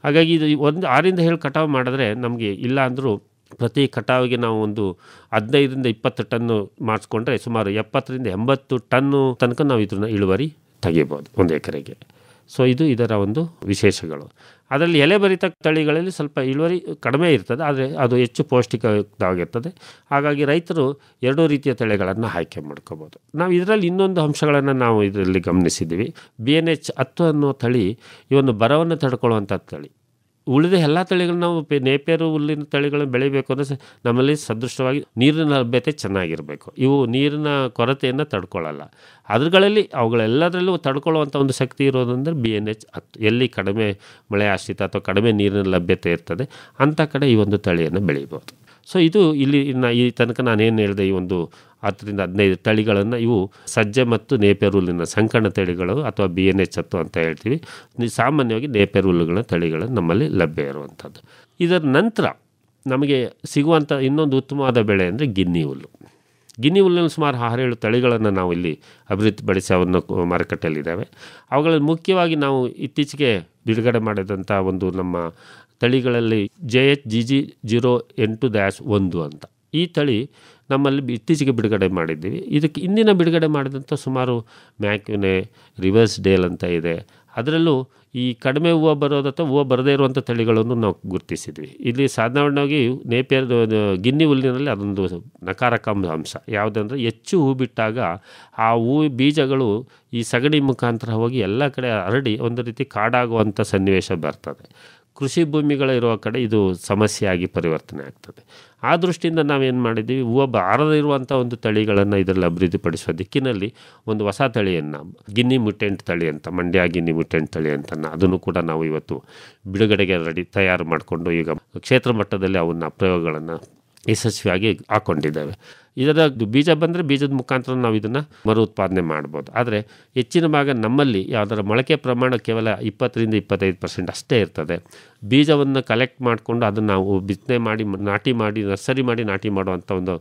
ಹಾಗಾಗಿ ಇದು ಒಂದು 6ರಿಂದ 7 ಕಟಾವು ಮಾಡಿದ್ರೆ ನಮಗೆ ಇಲ್ಲ ಅಂದರೂ ಪ್ರತಿ ಕಟಾವಿಗೆ ನಾವು ಒಂದು 15ರಿಂದ 20 ಟನ್ನು ಮಾಡಿಸ್ಕೊಂಡ್ರೆ ಸುಮಾರು 70ರಿಂದ 80 ಟನ್ನು ತನಕ ನಾವು ಇದನ್ನು ಇಳುವರಿ ತೆಗಿಬೋದು ಒಂದು ಎಕರೆಗೆ. ಸೊ ಇದು ಇದರ ಒಂದು ವಿಶೇಷಗಳು. ಅದರಲ್ಲಿ ಎಲೆಭರಿತ ತಳಿಗಳಲ್ಲಿ ಸ್ವಲ್ಪ ಇಳುವರಿ ಕಡಿಮೆ ಇರ್ತದೆ, ಆದರೆ ಅದು ಹೆಚ್ಚು ಪೌಷ್ಟಿಕವಾಗಿರ್ತದೆ. ಹಾಗಾಗಿ ರೈತರು 2 ರೀತಿಯ ತಳಿಗಳನ್ನು ಆಯ್ಕೆ ಮಾಡ್ಕೋಬೋದು. ನಾವು ಇದರಲ್ಲಿ ಇನ್ನೊಂದು ಅಂಶಗಳನ್ನು ನಾವು ಇದರಲ್ಲಿ ಗಮನಿಸಿದ್ದೀವಿ. BNH 10 ಅನ್ನೋ ತಳಿ ಇವನ್ನು ಬರವನ್ನು ತಡ್ಕೊಳ್ಳುವಂಥ ತಳಿ. ಉಳಿದ ಎಲ್ಲ ತಳಿಗಳನ್ನ ನಾವು ನೇಪಿಯರ್ ಹುಲ್ಲಿನ ತಳಿಗಳನ್ನು ಬೆಳಿಬೇಕು ಅಂದರೆ ನಮ್ಮಲ್ಲಿ ಸದೃಷ್ಟವಾಗಿ ನೀರಿನ ಲಭ್ಯತೆ ಚೆನ್ನಾಗಿರಬೇಕು. ಇವು ನೀರಿನ ಕೊರತೆಯನ್ನು ತಡ್ಕೊಳ್ಳಲ್ಲ. ಅವುಗಳಲ್ಲಿ ಅವುಗಳೆಲ್ಲದರಲ್ಲೂ ತಡ್ಕೊಳ್ಳುವಂಥ ಒಂದು ಶಕ್ತಿ ಇರೋದಂದರೆ BNH 10. ಎಲ್ಲಿ ಕಡಿಮೆ ಮಳೆ ಆಶ್ರಿತ ಅಥವಾ ಕಡಿಮೆ ನೀರಿನ ಲಭ್ಯತೆ ಇರ್ತದೆ ಅಂಥ ಕಡೆ ಈ ಒಂದು ತಳಿಯನ್ನು ಬೆಳೀಬೋದು. ಸೊ ಇದು ಇಲ್ಲಿ ಈ ತನಕ ನಾನೇನು ಹೇಳಿದೆ, ಈ ಒಂದು 10ರಿಂದ 15 ತಳಿಗಳನ್ನು ಇವು ಸಜ್ಜೆ ಮತ್ತು ನೇಪಿಯರ್ ಹುಲ್ಲಿನ ಸಂಕಣ ತಳಿಗಳು ಅಥವಾ BNH 10 ಅಂತ ಹೇಳ್ತೀವಿ. ಸಾಮಾನ್ಯವಾಗಿ ನೇಪಿಯರ್ ಹುಲ್ಲುಗಳ ತಳಿಗಳು ನಮ್ಮಲ್ಲಿ ಲಭ್ಯ ಇರುವಂಥದ್ದು. ಇದರ ನಂತರ ನಮಗೆ ಸಿಗುವಂಥ ಇನ್ನೊಂದು ಉತ್ತಮವಾದ ಬೆಳೆ ಅಂದರೆ ಗಿನ್ನಿ ಹುಲ್ಲು. ಗಿನ್ನಿ ಹುಲ್ಲಿನ ಸುಮಾರು 6-7 ತಳಿಗಳನ್ನು ನಾವು ಇಲ್ಲಿ ಅಭಿವೃದ್ಧಿಪಡಿಸಿ ಅವನ್ನು ಮಾರುಕಟ್ಟೆಯಲ್ಲಿದ್ದಾವೆ. ಅವುಗಳಲ್ಲಿ ಮುಖ್ಯವಾಗಿ ನಾವು ಇತ್ತೀಚೆಗೆ ಬಿಡುಗಡೆ ಮಾಡಿದಂಥ ಒಂದು ನಮ್ಮ ತಳಿಗಳಲ್ಲಿ JHGG 08-1 ಅಂತ ಈ ತಳಿ ನಮ್ಮಲ್ಲಿ ಇತ್ತೀಚೆಗೆ ಬಿಡುಗಡೆ ಮಾಡಿದ್ದೀವಿ. ಇದಕ್ಕೆ ಇಂದಿನ ಬಿಡುಗಡೆ ಮಾಡಿದಂಥ ಸುಮಾರು ಮ್ಯಾಕ್ಯುನೆ, ರಿವರ್ಸ್ ಡೇಲ್ ಅಂತ ಇದೆ. ಅದರಲ್ಲೂ ಈ ಕಡಿಮೆ ಹೂವು ಬರೋದು ಅಥವಾ ಹೂವು ಬರದೇ ಇರುವಂಥ ತಳಿಗಳನ್ನು ನಾವು ಗುರುತಿಸಿದ್ವಿ. ಇಲ್ಲಿ ಸಾಧಾರಣವಾಗಿ ನೇಪಿಯರ್ ಗಿನ್ನಿ ಹುಲ್ಲಿನಲ್ಲಿ ಅದೊಂದು ನಕಾರಾತ್ಮಕ ಅಂಶ ಯಾವುದಂದರೆ, ಹೆಚ್ಚು ಹೂ ಬಿಟ್ಟಾಗ ಆ ಹೂ ಬೀಜಗಳು ಈ ಸಗಣಿ ಮುಖಾಂತರ ಹೋಗಿ ಎಲ್ಲ ಕಡೆ ಹರಡಿ ಒಂದು ರೀತಿ ಕಾಡಾಗುವಂಥ ಸನ್ನಿವೇಶ ಬರ್ತದೆ. ಕೃಷಿ ಭೂಮಿಗಳಿರುವ ಕಡೆ ಇದು ಸಮಸ್ಯೆಯಾಗಿ ಪರಿವರ್ತನೆ ಆಗ್ತದೆ. ಆ ದೃಷ್ಟಿಯಿಂದ ನಾವೇನು ಮಾಡಿದ್ದೀವಿ, ಹೂವು ಬಾರದಿರುವಂಥ ಒಂದು ತಳಿಗಳನ್ನು ಇದರಲ್ಲಿ ಅಭಿವೃದ್ಧಿಪಡಿಸುವ ದಿಕ್ಕಿನಲ್ಲಿ ಒಂದು ಹೊಸ ತಳಿಯನ್ನು ಗಿನ್ನಿ ಮ್ಯೂಟೆಂಟ್ ತಳಿ ಅಂತ, ಮಂಡ್ಯ ಗಿನ್ನಿ ಮ್ಯೂಟೆಂಟ್ ತಳಿ ಅಂತ ಅದನ್ನು ಕೂಡ ನಾವು ಇವತ್ತು ಬಿಡುಗಡೆಗೆ ತಯಾರು ಮಾಡಿಕೊಂಡು ಈಗ ಕ್ಷೇತ್ರ ಮಟ್ಟದಲ್ಲಿ ಅವನ್ನ ಪ್ರಯೋಗಗಳನ್ನು ಯಶಸ್ವಿಯಾಗಿ ಹಾಕ್ಕೊಂಡಿದ್ದೇವೆ. ಇದರ ಬೀಜ ಬಂದರೆ ಬೀಜದ ಮುಖಾಂತರ ನಾವು ಇದನ್ನು ಮರು ಉತ್ಪಾದನೆ ಮಾಡ್ಬೋದು. ಆದರೆ ಹೆಚ್ಚಿನ ಭಾಗ ನಮ್ಮಲ್ಲಿ ಯಾವುದರ ಮೊಳಕೆ ಪ್ರಮಾಣ ಕೇವಲ 20ರಿಂದ 25% ಅಷ್ಟೇ ಇರ್ತದೆ. ಬೀಜವನ್ನು ಕಲೆಕ್ಟ್ ಮಾಡಿಕೊಂಡು ಅದನ್ನು ನಾವು ಬಿತ್ತನೆ ಮಾಡಿ ನಾಟಿ ಮಾಡಿ ನರ್ಸರಿ ಮಾಡಿ ನಾಟಿ ಮಾಡುವಂಥ ಒಂದು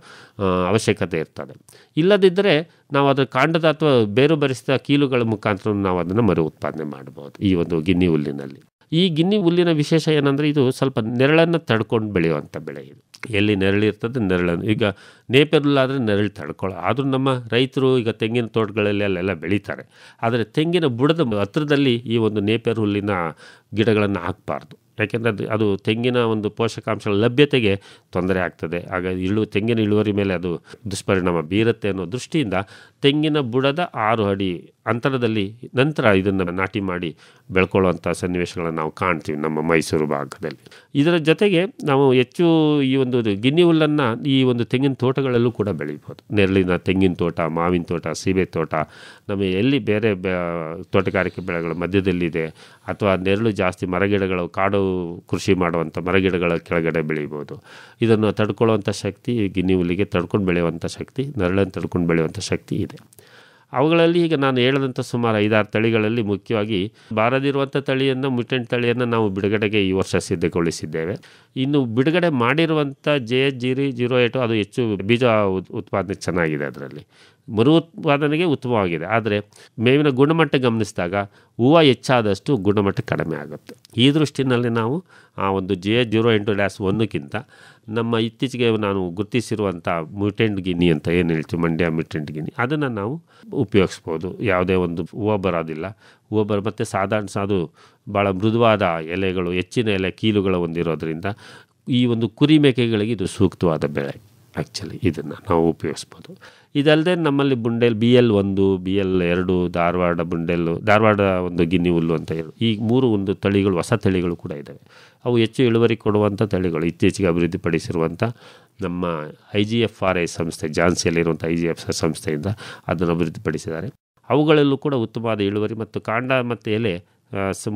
ಅವಶ್ಯಕತೆ ಇರ್ತದೆ. ಇಲ್ಲದಿದ್ದರೆ ನಾವು ಅದರ ಕಾಂಡದ ಅಥವಾ ಬೇರು ಬರಿಸಿದ ಕೀಲುಗಳ ಮುಖಾಂತರ ನಾವು ಅದನ್ನು ಮರು ಉತ್ಪಾದನೆ ಮಾಡ್ಬೋದು ಈ ಒಂದು ಗಿನ್ನಿ ಹುಲ್ಲಿನಲ್ಲಿ. ಈ ಗಿನ್ನಿ ಹುಲ್ಲಿನ ವಿಶೇಷ ಏನಂದರೆ, ಇದು ಸ್ವಲ್ಪ ನೆರಳನ್ನು ತಡ್ಕೊಂಡು ಬೆಳೆಯುವಂಥ ಬೆಳೆ. ಇದು ಎಲ್ಲಿ ನೆರಳಿರ್ತದೆ ನೆರಳನ್ನು, ಈಗ ನೇಪಿಯರ್ ಹುಲ್ಲಾದರೆ ನೆರಳು ತಡ್ಕೊಳ್ಳೋ, ಆದರೂ ನಮ್ಮ ರೈತರು ಈಗ ತೆಂಗಿನ ತೋಟಗಳಲ್ಲಿ ಅಲ್ಲೆಲ್ಲ ಬೆಳೀತಾರೆ. ಆದರೆ ತೆಂಗಿನ ಬುಡದ ಹತ್ತಿರದಲ್ಲಿ ಈ ಒಂದು ನೇಪಿಯರ್ ಹುಲ್ಲಿನ ಗಿಡಗಳನ್ನು ಹಾಕಬಾರ್ದು. ಯಾಕೆಂದರೆ ಅದು ತೆಂಗಿನ ಒಂದು ಪೋಷಕಾಂಶಗಳ ಲಭ್ಯತೆಗೆ ತೊಂದರೆ ಆಗ್ತದೆ. ಆಗ ತೆಂಗಿನ ಇಳುವರಿ ಮೇಲೆ ಅದು ದುಷ್ಪರಿಣಾಮ ಬೀರುತ್ತೆ ಅನ್ನೋ ದೃಷ್ಟಿಯಿಂದ ತೆಂಗಿನ ಬುಡದ 6 ಅಡಿ ಅಂತರದಲ್ಲಿ ನಂತರ ಇದನ್ನು ನಾಟಿ ಮಾಡಿ ಬೆಳ್ಕೊಳ್ಳುವಂಥ ಸನ್ನಿವೇಶಗಳನ್ನು ನಾವು ಕಾಣ್ತೀವಿ ನಮ್ಮ ಮೈಸೂರು ಭಾಗದಲ್ಲಿ. ಇದರ ಜೊತೆಗೆ ನಾವು ಹೆಚ್ಚು ಈ ಒಂದು ಗಿನ್ನಿ ಹುಲ್ಲನ್ನು ಈ ಒಂದು ತೆಂಗಿನ ತೋಟಗಳಲ್ಲೂ ಕೂಡ ಬೆಳೀಬೋದು. ನೆರಳಿನ ತೆಂಗಿನ ತೋಟ, ಮಾವಿನ ತೋಟ, ಸೀಬೆ ತೋಟ, ನಮಗೆ ಎಲ್ಲಿ ಬೇರೆ ತೋಟಗಾರಿಕೆ ಬೆಳೆಗಳ ಮಧ್ಯದಲ್ಲಿದೆ ಅಥವಾ ನೆರಳು ಜಾಸ್ತಿ ಮರಗಿಡಗಳು, ಕಾಡು ಕೃಷಿ ಮಾಡುವಂಥ ಮರಗಿಡಗಳ ಕೆಳಗಡೆ ಬೆಳೀಬೋದು. ಇದನ್ನು ತಡ್ಕೊಳ್ಳುವಂಥ ಶಕ್ತಿ ಗಿನ್ನಿ ಹುಲ್ಲಿಗೆ, ತಡ್ಕೊಂಡು ಬೆಳೆಯುವಂಥ ಶಕ್ತಿ, ನೆರಳನ್ನು ತಡ್ಕೊಂಡು ಬೆಳೆಯುವಂಥ ಶಕ್ತಿ ಇದೆ. ಅವುಗಳಲ್ಲಿ ಈಗ ನಾನು ಹೇಳಿದಂಥ ಸುಮಾರು 5-6 ತಳಿಗಳಲ್ಲಿ ಮುಖ್ಯವಾಗಿ ಬಾರದಿರುವಂಥ ತಳಿಯನ್ನು, ಮ್ಯೂಟೆಂಟ್ ತಳಿಯನ್ನು ನಾವು ಬಿಡುಗಡೆಗೆ ಈ ವರ್ಷ ಸಿದ್ಧಗೊಳಿಸಿದ್ದೇವೆ. ಇನ್ನು ಬಿಡುಗಡೆ ಮಾಡಿರುವಂಥ JHGG 08 ಅದು ಹೆಚ್ಚು ಬೀಜ ಉತ್ಪಾದನೆ ಚೆನ್ನಾಗಿದೆ. ಅದರಲ್ಲಿ ಮರು ಉತ್ಪಾದನೆಗೆ ಉತ್ತಮವಾಗಿದೆ. ಆದರೆ ಮೇವಿನ ಗುಣಮಟ್ಟ ಗಮನಿಸಿದಾಗ ಹೂವು ಹೆಚ್ಚಾದಷ್ಟು ಗುಣಮಟ್ಟ ಕಡಿಮೆ ಆಗುತ್ತೆ. ಈ ದೃಷ್ಟಿನಲ್ಲಿ ನಾವು ಆ ಒಂದು JH08-1ಕ್ಕಿಂತ ನಮ್ಮ ಇತ್ತೀಚೆಗೆ ನಾನು ಗುರುತಿಸಿರುವಂಥ ಮ್ಯೂಟೆಂಟ್ ಗಿನ್ನಿ ಅಂತ ಏನು ಹೇಳ್ತೀವಿ, ಮಂಡ್ಯ ಮ್ಯೂಟೆಂಟ್ ಗಿನ್ನಿ, ಅದನ್ನು ನಾವು ಉಪಯೋಗಿಸ್ಬೋದು. ಯಾವುದೇ ಒಂದು ಹೂವು ಬರೋದಿಲ್ಲ, ಮತ್ತು ಸಾಧಾರಣ ಅದು ಭಾಳ ಮೃದುವಾದ ಎಲೆಗಳು, ಹೆಚ್ಚಿನ ಎಲೆ ಕೀಲುಗಳು ಹೊಂದಿರೋದ್ರಿಂದ ಈ ಒಂದು ಕುರಿ ಮೇಕೆಗಳಿಗೆ ಇದು ಸೂಕ್ತವಾದ ಬೆಳೆ. ಆ್ಯಕ್ಚುಲಿ ಇದನ್ನು ನಾವು ಉಪಯೋಗಿಸ್ಬೋದು. ಇದಲ್ಲದೆ ನಮ್ಮಲ್ಲಿ ಬುಂಡೆಲ್ BL1, BL2, ಧಾರವಾಡ ಒಂದು ಗಿನ್ನಿ ಹುಲ್ಲು ಅಂತ ಈ 3 ಒಂದು ತಳಿಗಳು, ಹೊಸ ತಳಿಗಳು ಕೂಡ ಇದ್ದಾವೆ. ಅವು ಹೆಚ್ಚು ಇಳುವರಿ ಕೊಡುವಂಥ ತಳಿಗಳು. ಇತ್ತೀಚೆಗೆ ಅಭಿವೃದ್ಧಿಪಡಿಸಿರುವಂಥ ನಮ್ಮ IGFRI ಸಂಸ್ಥೆ, ಝಾನ್ಸಿಯಲ್ಲಿರುವಂಥ IGFRI ಸಂಸ್ಥೆಯಿಂದ ಅದನ್ನು ಅಭಿವೃದ್ಧಿಪಡಿಸಿದ್ದಾರೆ. ಅವುಗಳಲ್ಲೂ ಕೂಡ ಉತ್ತಮವಾದ ಇಳುವರಿ ಮತ್ತು ಕಾಂಡ ಮತ್ತು ಎಲೆ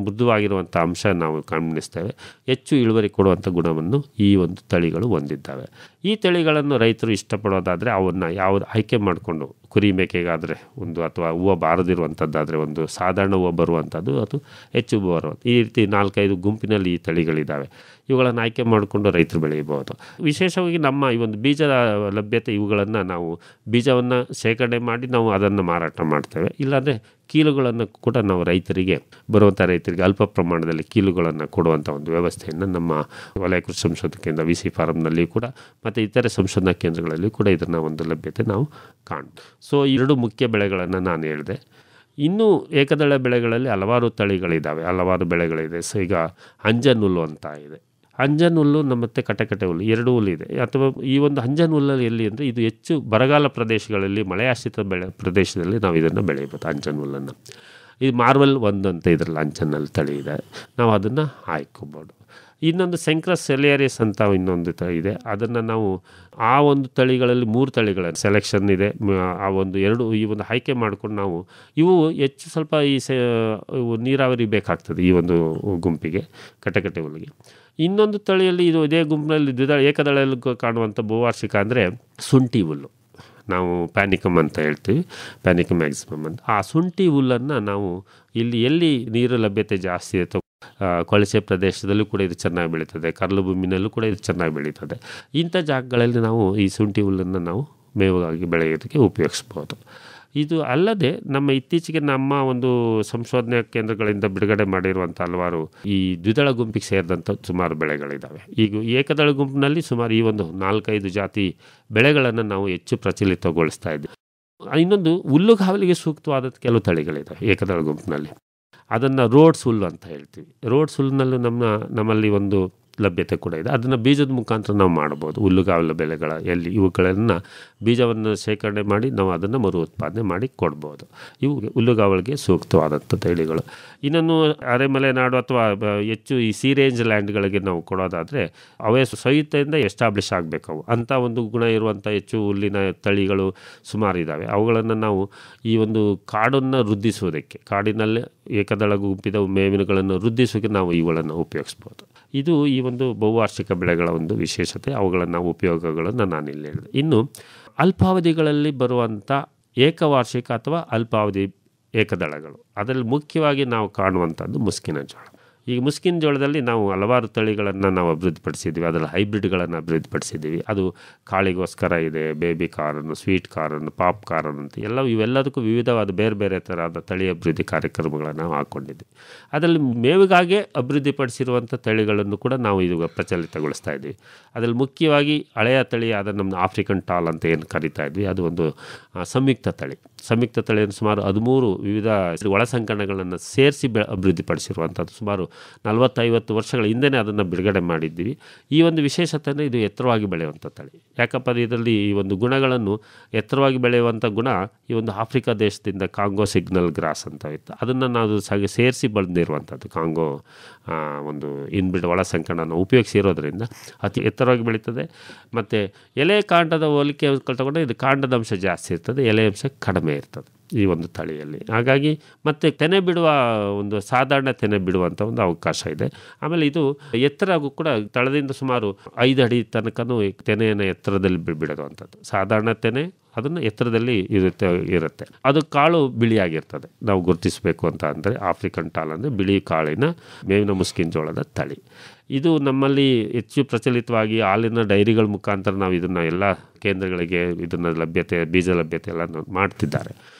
ಮೃದುವಾಗಿರುವಂಥ ಅಂಶ ನಾವು ಗಮನಿಸ್ತೇವೆ. ಹೆಚ್ಚು ಇಳುವರಿ ಕೊಡುವಂಥ ಗುಣವನ್ನು ಈ ಒಂದು ತಳಿಗಳು ಹೊಂದಿದ್ದಾವೆ. ಈ ತಳಿಗಳನ್ನು ರೈತರು ಇಷ್ಟಪಡೋದಾದರೆ ಅವನ್ನು ಯಾವುದು ಆಯ್ಕೆ ಮಾಡಿಕೊಂಡು, ಕುರಿ ಮೇಕೆಗಾದರೆ ಒಂದು, ಅಥವಾ ಹೂವು ಬಾರದಿರುವಂಥದ್ದಾದರೆ ಒಂದು, ಸಾಧಾರಣ ಹೂವು ಬರುವಂಥದ್ದು ಅದು ಹೆಚ್ಚು ಬರುವಂಥ, ಈ ರೀತಿ 4-5 ಗುಂಪಿನಲ್ಲಿ ಈ ತಳಿಗಳಿದ್ದಾವೆ. ಇವುಗಳನ್ನು ಆಯ್ಕೆ ಮಾಡಿಕೊಂಡು ರೈತರು ಬೆಳೆಯಬಹುದು. ವಿಶೇಷವಾಗಿ ನಮ್ಮ ಈ ಒಂದು ಬೀಜದ ಲಭ್ಯತೆ, ಇವುಗಳನ್ನು ನಾವು ಬೀಜವನ್ನು ಶೇಖರಣೆ ಮಾಡಿ ನಾವು ಅದನ್ನು ಮಾರಾಟ ಮಾಡ್ತೇವೆ. ಇಲ್ಲಾಂದರೆ ಕೀಲುಗಳನ್ನು ಕೂಡ ನಾವು ಬರುವಂಥ ರೈತರಿಗೆ ಅಲ್ಪ ಪ್ರಮಾಣದಲ್ಲಿ ಕೀಲುಗಳನ್ನು ಕೊಡುವಂಥ ಒಂದು ವ್ಯವಸ್ಥೆಯನ್ನು ನಮ್ಮ ವಲಯ ಕೃಷಿ ಸಂಶೋಧನಾ ಕೇಂದ್ರ VC ಫಾರಂನಲ್ಲಿ ಕೂಡ ಮತ್ತು ಇತರೆ ಸಂಶೋಧನಾ ಕೇಂದ್ರಗಳಲ್ಲಿ ಕೂಡ ಇದನ್ನು ಒಂದು ಲಭ್ಯತೆ ನಾವು ಕಾಣ್ತೀವಿ. ಸೊ 2 ಮುಖ್ಯ ಬೆಳೆಗಳನ್ನು ನಾನು ಹೇಳಿದೆ. ಇನ್ನೂ ಏಕದಳ ಬೆಳೆಗಳಲ್ಲಿ ಹಲವಾರು ತಳಿಗಳಿದ್ದಾವೆ, ಹಲವಾರು ಬೆಳೆಗಳಿದೆ. ಸೊ ಈಗ ಅಂಜನ್ ಹುಲ್ಲು ಅಂತ ಇದೆ. ಅಂಜನ್ ಹುಲ್ಲು ಮತ್ತು ಕಟಕಟೆ ಹುಲ್ಲು 2 ಹುಲ್ಲು ಇದೆ. ಅಥವಾ ಈ ಒಂದು ಅಂಜನ್ ಹುಲ್ಲಲ್ಲಿ ಎಲ್ಲಿ ಅಂದರೆ ಇದು ಹೆಚ್ಚು ಬರಗಾಲ ಪ್ರದೇಶಗಳಲ್ಲಿ, ಮಳೆಯಾಶ್ರಿತ ಪ್ರದೇಶದಲ್ಲಿ ನಾವು ಇದನ್ನು ಬೆಳೆಯಬಹುದು ಅಂಜನ್ ಹುಲ್ಲನ್ನು. ಇದು ಮಾರ್ವಲ್ 1 ಅಂತ ಇದರಲ್ಲಿ ಅಂಜನ್ನಲ್ಲಿ ತಳಿ ಇದೆ, ನಾವು ಅದನ್ನು ಆಯ್ಕೋಬೋದು. ಇನ್ನೊಂದು ಸೆಂಕ್ರಸ್ ಸೆಲಿಯರಿಯಸ್ ಅಂತ ಇನ್ನೊಂದು ತಳಿ ಇದೆ. ಅದನ್ನು ನಾವು ಆ ಒಂದು ತಳಿಗಳಲ್ಲಿ 3 ತಳಿಗಳ ಸೆಲೆಕ್ಷನ್ ಇದೆ. ಆ ಒಂದು 2 ಈ ಒಂದು ಆಯ್ಕೆ ಮಾಡ್ಕೊಂಡು ನಾವು ಇವು ಹೆಚ್ಚು ಸ್ವಲ್ಪ ನೀರಾವರಿ ಬೇಕಾಗ್ತದೆ ಈ ಒಂದು ಗುಂಪಿಗೆ, ಕಟಕಟೆ ಹುಲ್ಲಿಗೆ. ಇನ್ನೊಂದು ತಳಿಯಲ್ಲಿ ಇದು ಇದೇ ಗುಂಪಿನಲ್ಲಿ ಏಕದಳಲ್ಲಿ ಕಾಣುವಂಥ ಬಹುವಾರ್ಷಿಕ ಅಂದರೆ ಶುಂಠಿ ಹುಲ್ಲು, ನಾವು ಪ್ಯಾನಿಕಮ್ ಅಂತ ಹೇಳ್ತೀವಿ, ಪ್ಯಾನಿಕಮ್ ಮ್ಯಾಕ್ಸಿಮಮ್ ಅಂತ. ಆ ಶುಂಠಿ ಹುಲ್ಲನ್ನು ನಾವು ಎಲ್ಲಿ ನೀರು ಲಭ್ಯತೆ ಜಾಸ್ತಿ ಇರುತ್ತೋ, ಕೊಳಚೆ ಪ್ರದೇಶದಲ್ಲೂ ಕೂಡ ಇದು ಚೆನ್ನಾಗಿ ಬೆಳೀತದೆ, ಕರ್ಲು ಭೂಮಿನಲ್ಲೂ ಕೂಡ ಇದು ಚೆನ್ನಾಗಿ ಬೆಳೀತದೆ. ಇಂಥ ಜಾಗಗಳಲ್ಲಿ ನಾವು ಈ ಶುಂಠಿ ಹುಲ್ಲನ್ನು ನಾವು ಮೇವಾಗಿ ಬೆಳೆಯೋದಕ್ಕೆ ಉಪಯೋಗಿಸ್ಬೋದು. ಇದು ಅಲ್ಲದೆ ಇತ್ತೀಚೆಗೆ ನಮ್ಮ ಒಂದು ಸಂಶೋಧನಾ ಕೇಂದ್ರಗಳಿಂದ ಬಿಡುಗಡೆ ಮಾಡಿರುವಂಥ ಹಲವಾರು ಈ ದ್ವಿದಳ ಗುಂಪಿಗೆ ಸೇರಿದಂಥ ಸುಮಾರು ಬೆಳೆಗಳಿದ್ದಾವೆ. ಈಗ ಏಕದಳ ಗುಂಪಿನಲ್ಲಿ ಸುಮಾರು ಈ ಒಂದು 4-5 ಜಾತಿ ಬೆಳೆಗಳನ್ನು ನಾವು ಹೆಚ್ಚು ಪ್ರಚಲಿತಗೊಳಿಸ್ತಾ ಇದ್ದೀವಿ. ಇನ್ನೊಂದು ಹುಲ್ಲುಗಾವಲಿಗೆ ಸೂಕ್ತವಾದ ಕೆಲವು ತಳಿಗಳಿದ್ದಾವೆ ಏಕದಳ ಗುಂಪಿನಲ್ಲಿ. ಅದನ್ನು ರೋಡ್ಸ್ ಹುಲ್ಲು ಅಂತ ಹೇಳ್ತೀವಿ. ರೋಡ್ಸ್ ಹುಲ್ಲಿನಲ್ಲೂ ನಮ್ಮಲ್ಲಿ ಒಂದು ಲಭ್ಯತೆ ಕೂಡ ಇದೆ. ಅದನ್ನು ಬೀಜದ ಮುಖಾಂತರ ನಾವು ಮಾಡ್ಬೋದು. ಹುಲ್ಲುಗಾವಲು ಬೆಳೆಗಳ ಇವುಗಳನ್ನು ಬೀಜವನ್ನು ಶೇಖರಣೆ ಮಾಡಿ ನಾವು ಅದನ್ನು ಮರು ಉತ್ಪಾದನೆ ಮಾಡಿ ಕೊಡ್ಬೋದು. ಇವು ಹುಲ್ಲುಗಾವಲಿಗೆ ಸೂಕ್ತವಾದಂಥ ತಳಿಗಳು. ಇನ್ನೊಂದು ಅರೆಮಲೆನಾಡು ಅಥವಾ ಹೆಚ್ಚು ಈ ಸಿ ರೇಂಜ್ ಲ್ಯಾಂಡ್ಗಳಿಗೆ ನಾವು ಕೊಡೋದಾದರೆ ಅವೇ ಸಹಿತೆಯಿಂದ ಎಸ್ಟಾಬ್ಲಿಷ್ ಆಗಬೇಕು. ಅವು ಅಂಥ ಒಂದು ಗುಣ ಇರುವಂಥ ಹೆಚ್ಚು ಹುಲ್ಲಿನ ತಳಿಗಳು ಸುಮಾರು ಇದ್ದಾವೆ. ಅವುಗಳನ್ನು ನಾವು ಈ ಒಂದು ಕಾಡನ್ನು ವೃದ್ಧಿಸುವುದಕ್ಕೆ, ಕಾಡಿನಲ್ಲೇ ಏಕದಳ ಗುಂಪಿದ ಮೇವಿನಗಳನ್ನು ವೃದ್ಧಿಸೋಕೆ ನಾವು ಇವುಗಳನ್ನು ಉಪಯೋಗಿಸ್ಬೋದು. ಇದು ಈ ಒಂದು ಬಹುವಾರ್ಷಿಕ ಬೆಳೆಗಳ ಒಂದು ವಿಶೇಷತೆ, ಅವುಗಳನ್ನು ಉಪಯೋಗಗಳನ್ನು ನಾನು ಇಲ್ಲಿ ಹೇಳಿದೆ. ಇನ್ನು ಅಲ್ಪಾವಧಿಗಳಲ್ಲಿ ಬರುವಂಥ ಏಕವಾರ್ಷಿಕ ಅಥವಾ ಅಲ್ಪಾವಧಿ ಏಕದಳಗಳು, ಅದರಲ್ಲಿ ಮುಖ್ಯವಾಗಿ ನಾವು ಕಾಣುವಂಥದ್ದು ಮುಸ್ಕಿನ ಜೋಳ. ಈಗ ಮುಸ್ಕಿನ ಜೋಳದಲ್ಲಿ ನಾವು ಹಲವಾರು ತಳಿಗಳನ್ನು ನಾವು ಅಭಿವೃದ್ಧಿಪಡಿಸಿದ್ದೀವಿ. ಅದರಲ್ಲಿ ಹೈಬ್ರಿಡ್ಗಳನ್ನು ಅಭಿವೃದ್ಧಿಪಡಿಸಿದ್ದೀವಿ. ಅದು ಕಾಳಿಗೋಸ್ಕರ ಇದೆ, baby corn, sweet corn, pop corn ಅಂತ ಇವೆಲ್ಲದಕ್ಕೂ ವಿವಿಧವಾದ ಬೇರೆ ಬೇರೆ ಥರದ ತಳಿ ಅಭಿವೃದ್ಧಿ ಕಾರ್ಯಕ್ರಮಗಳನ್ನು ನಾವು ಹಾಕ್ಕೊಂಡಿದ್ವಿ. ಅದರಲ್ಲಿ ಮೇವಿಗಾಗಿ ಅಭಿವೃದ್ಧಿಪಡಿಸಿರುವಂಥ ತಳಿಗಳನ್ನು ಕೂಡ ನಾವು ಈಗ ಪ್ರಚಲಿತಗೊಳಿಸ್ತಾ ಇದ್ದೀವಿ. ಅದರಲ್ಲಿ ಮುಖ್ಯವಾಗಿ ಹಳೆಯ ತಳಿಯಾದ ನಮ್ಮ ಆಫ್ರಿಕನ್ ಟಾಲ್ ಅಂತ ಏನು ಕರಿತಾ ಇದ್ವಿ, ಅದು ಒಂದು ಸಂಯುಕ್ತ ತಳಿ. ಸಂಯುಕ್ತ ತಳಿಯನ್ನು ಸುಮಾರು 13 ವಿವಿಧ ಒಳಸಂಕರಣಗಳನ್ನು ಸೇರಿಸಿ ಅಭಿವೃದ್ಧಿಪಡಿಸಿರುವಂಥದ್ದು. ಸುಮಾರು 40-50 ವರ್ಷಗಳ ಹಿಂದೆಯೇ ಅದನ್ನು ಬಿಡುಗಡೆ ಮಾಡಿದ್ದೀವಿ. ಈ ಒಂದು ವಿಶೇಷತೆಯನ್ನು ಇದು ಎತ್ತರವಾಗಿ ಬೆಳೆಯುವಂಥ ತಳಿ. ಯಾಕಪ್ಪ ಇದರಲ್ಲಿ ಈ ಒಂದು ಗುಣಗಳನ್ನು, ಎತ್ತರವಾಗಿ ಬೆಳೆಯುವಂಥ ಗುಣ ಈ ಒಂದು ಆಫ್ರಿಕಾ ದೇಶದಿಂದ ಕಾಂಗೋ ಸಿಗ್ನಲ್ ಗ್ರಾಸ್ ಅಂತ ಇತ್ತು, ಅದನ್ನು ನಾವು ಸೇರಿಸಿ ಬಂದಿರುವಂಥದ್ದು. ಕಾಂಗೋ ಒಂದು ಇನ್ಬಿಲ್ಡ್ ಒಳಸಂಕರಣನ ಉಪಯೋಗಿಸಿರೋದ್ರಿಂದ ಅತಿ ಎತ್ತರವಾಗಿ ಬೆಳೀತದೆ. ಮತ್ತು ಎಲೆ ಕಾಂಡದ ಹೋಲಿಕೆ ತಗೊಂಡ್ರೆ ಇದು ಕಾಂಡದ ಅಂಶ ಜಾಸ್ತಿ ಇರ್ತದೆ, ಎಲೆ ಅಂಶ ಕಡಿಮೆ ಇರ್ತದೆ ಈ ಒಂದು ತಳಿಯಲ್ಲಿ. ಹಾಗಾಗಿ ಮತ್ತು ತೆನೆ ಬಿಡುವ ಒಂದು ಸಾಧಾರಣ ತೆನೆ ಬಿಡುವಂಥ ಒಂದು ಅವಕಾಶ ಇದೆ. ಆಮೇಲೆ ಇದು ಎತ್ತರಗೂ ಕೂಡ ತಳದಿಂದ ಸುಮಾರು 5 ಅಡಿ ತನಕನೂ ತೆನೆಯನ್ನು ಎತ್ತರದಲ್ಲಿ ಬಿಡುವಂಥದ್ದು. ಸಾಧಾರಣ ತೆನೆ ಅದನ್ನು ಎತ್ತರದಲ್ಲಿ ಇರುತ್ತೆ. ಅದು ಕಾಳು ಬಿಳಿಯಾಗಿರ್ತದೆ. ನಾವು ಗುರುತಿಸಬೇಕು ಅಂತ ಅಂದರೆ ಆಫ್ರಿಕನ್ ಟಾಲ್ ಅಂದರೆ ಬಿಳಿ ಕಾಳಿನ ಮೇವಿನ ಮುಸ್ಕಿನ ಜೋಳದ ತಳಿ. ಇದು ನಮ್ಮಲ್ಲಿ ಹೆಚ್ಚು ಪ್ರಚಲಿತವಾಗಿ ಹಾಲಿನ ಡೈರಿಗಳ ಮುಖಾಂತರ ನಾವು ಇದನ್ನು ಎಲ್ಲ ಕೇಂದ್ರಗಳಿಗೆ ಇದನ್ನು ಬೀಜ ಲಭ್ಯತೆ ಎಲ್ಲ ಮಾಡ್ತಿದ್ದಾರೆ.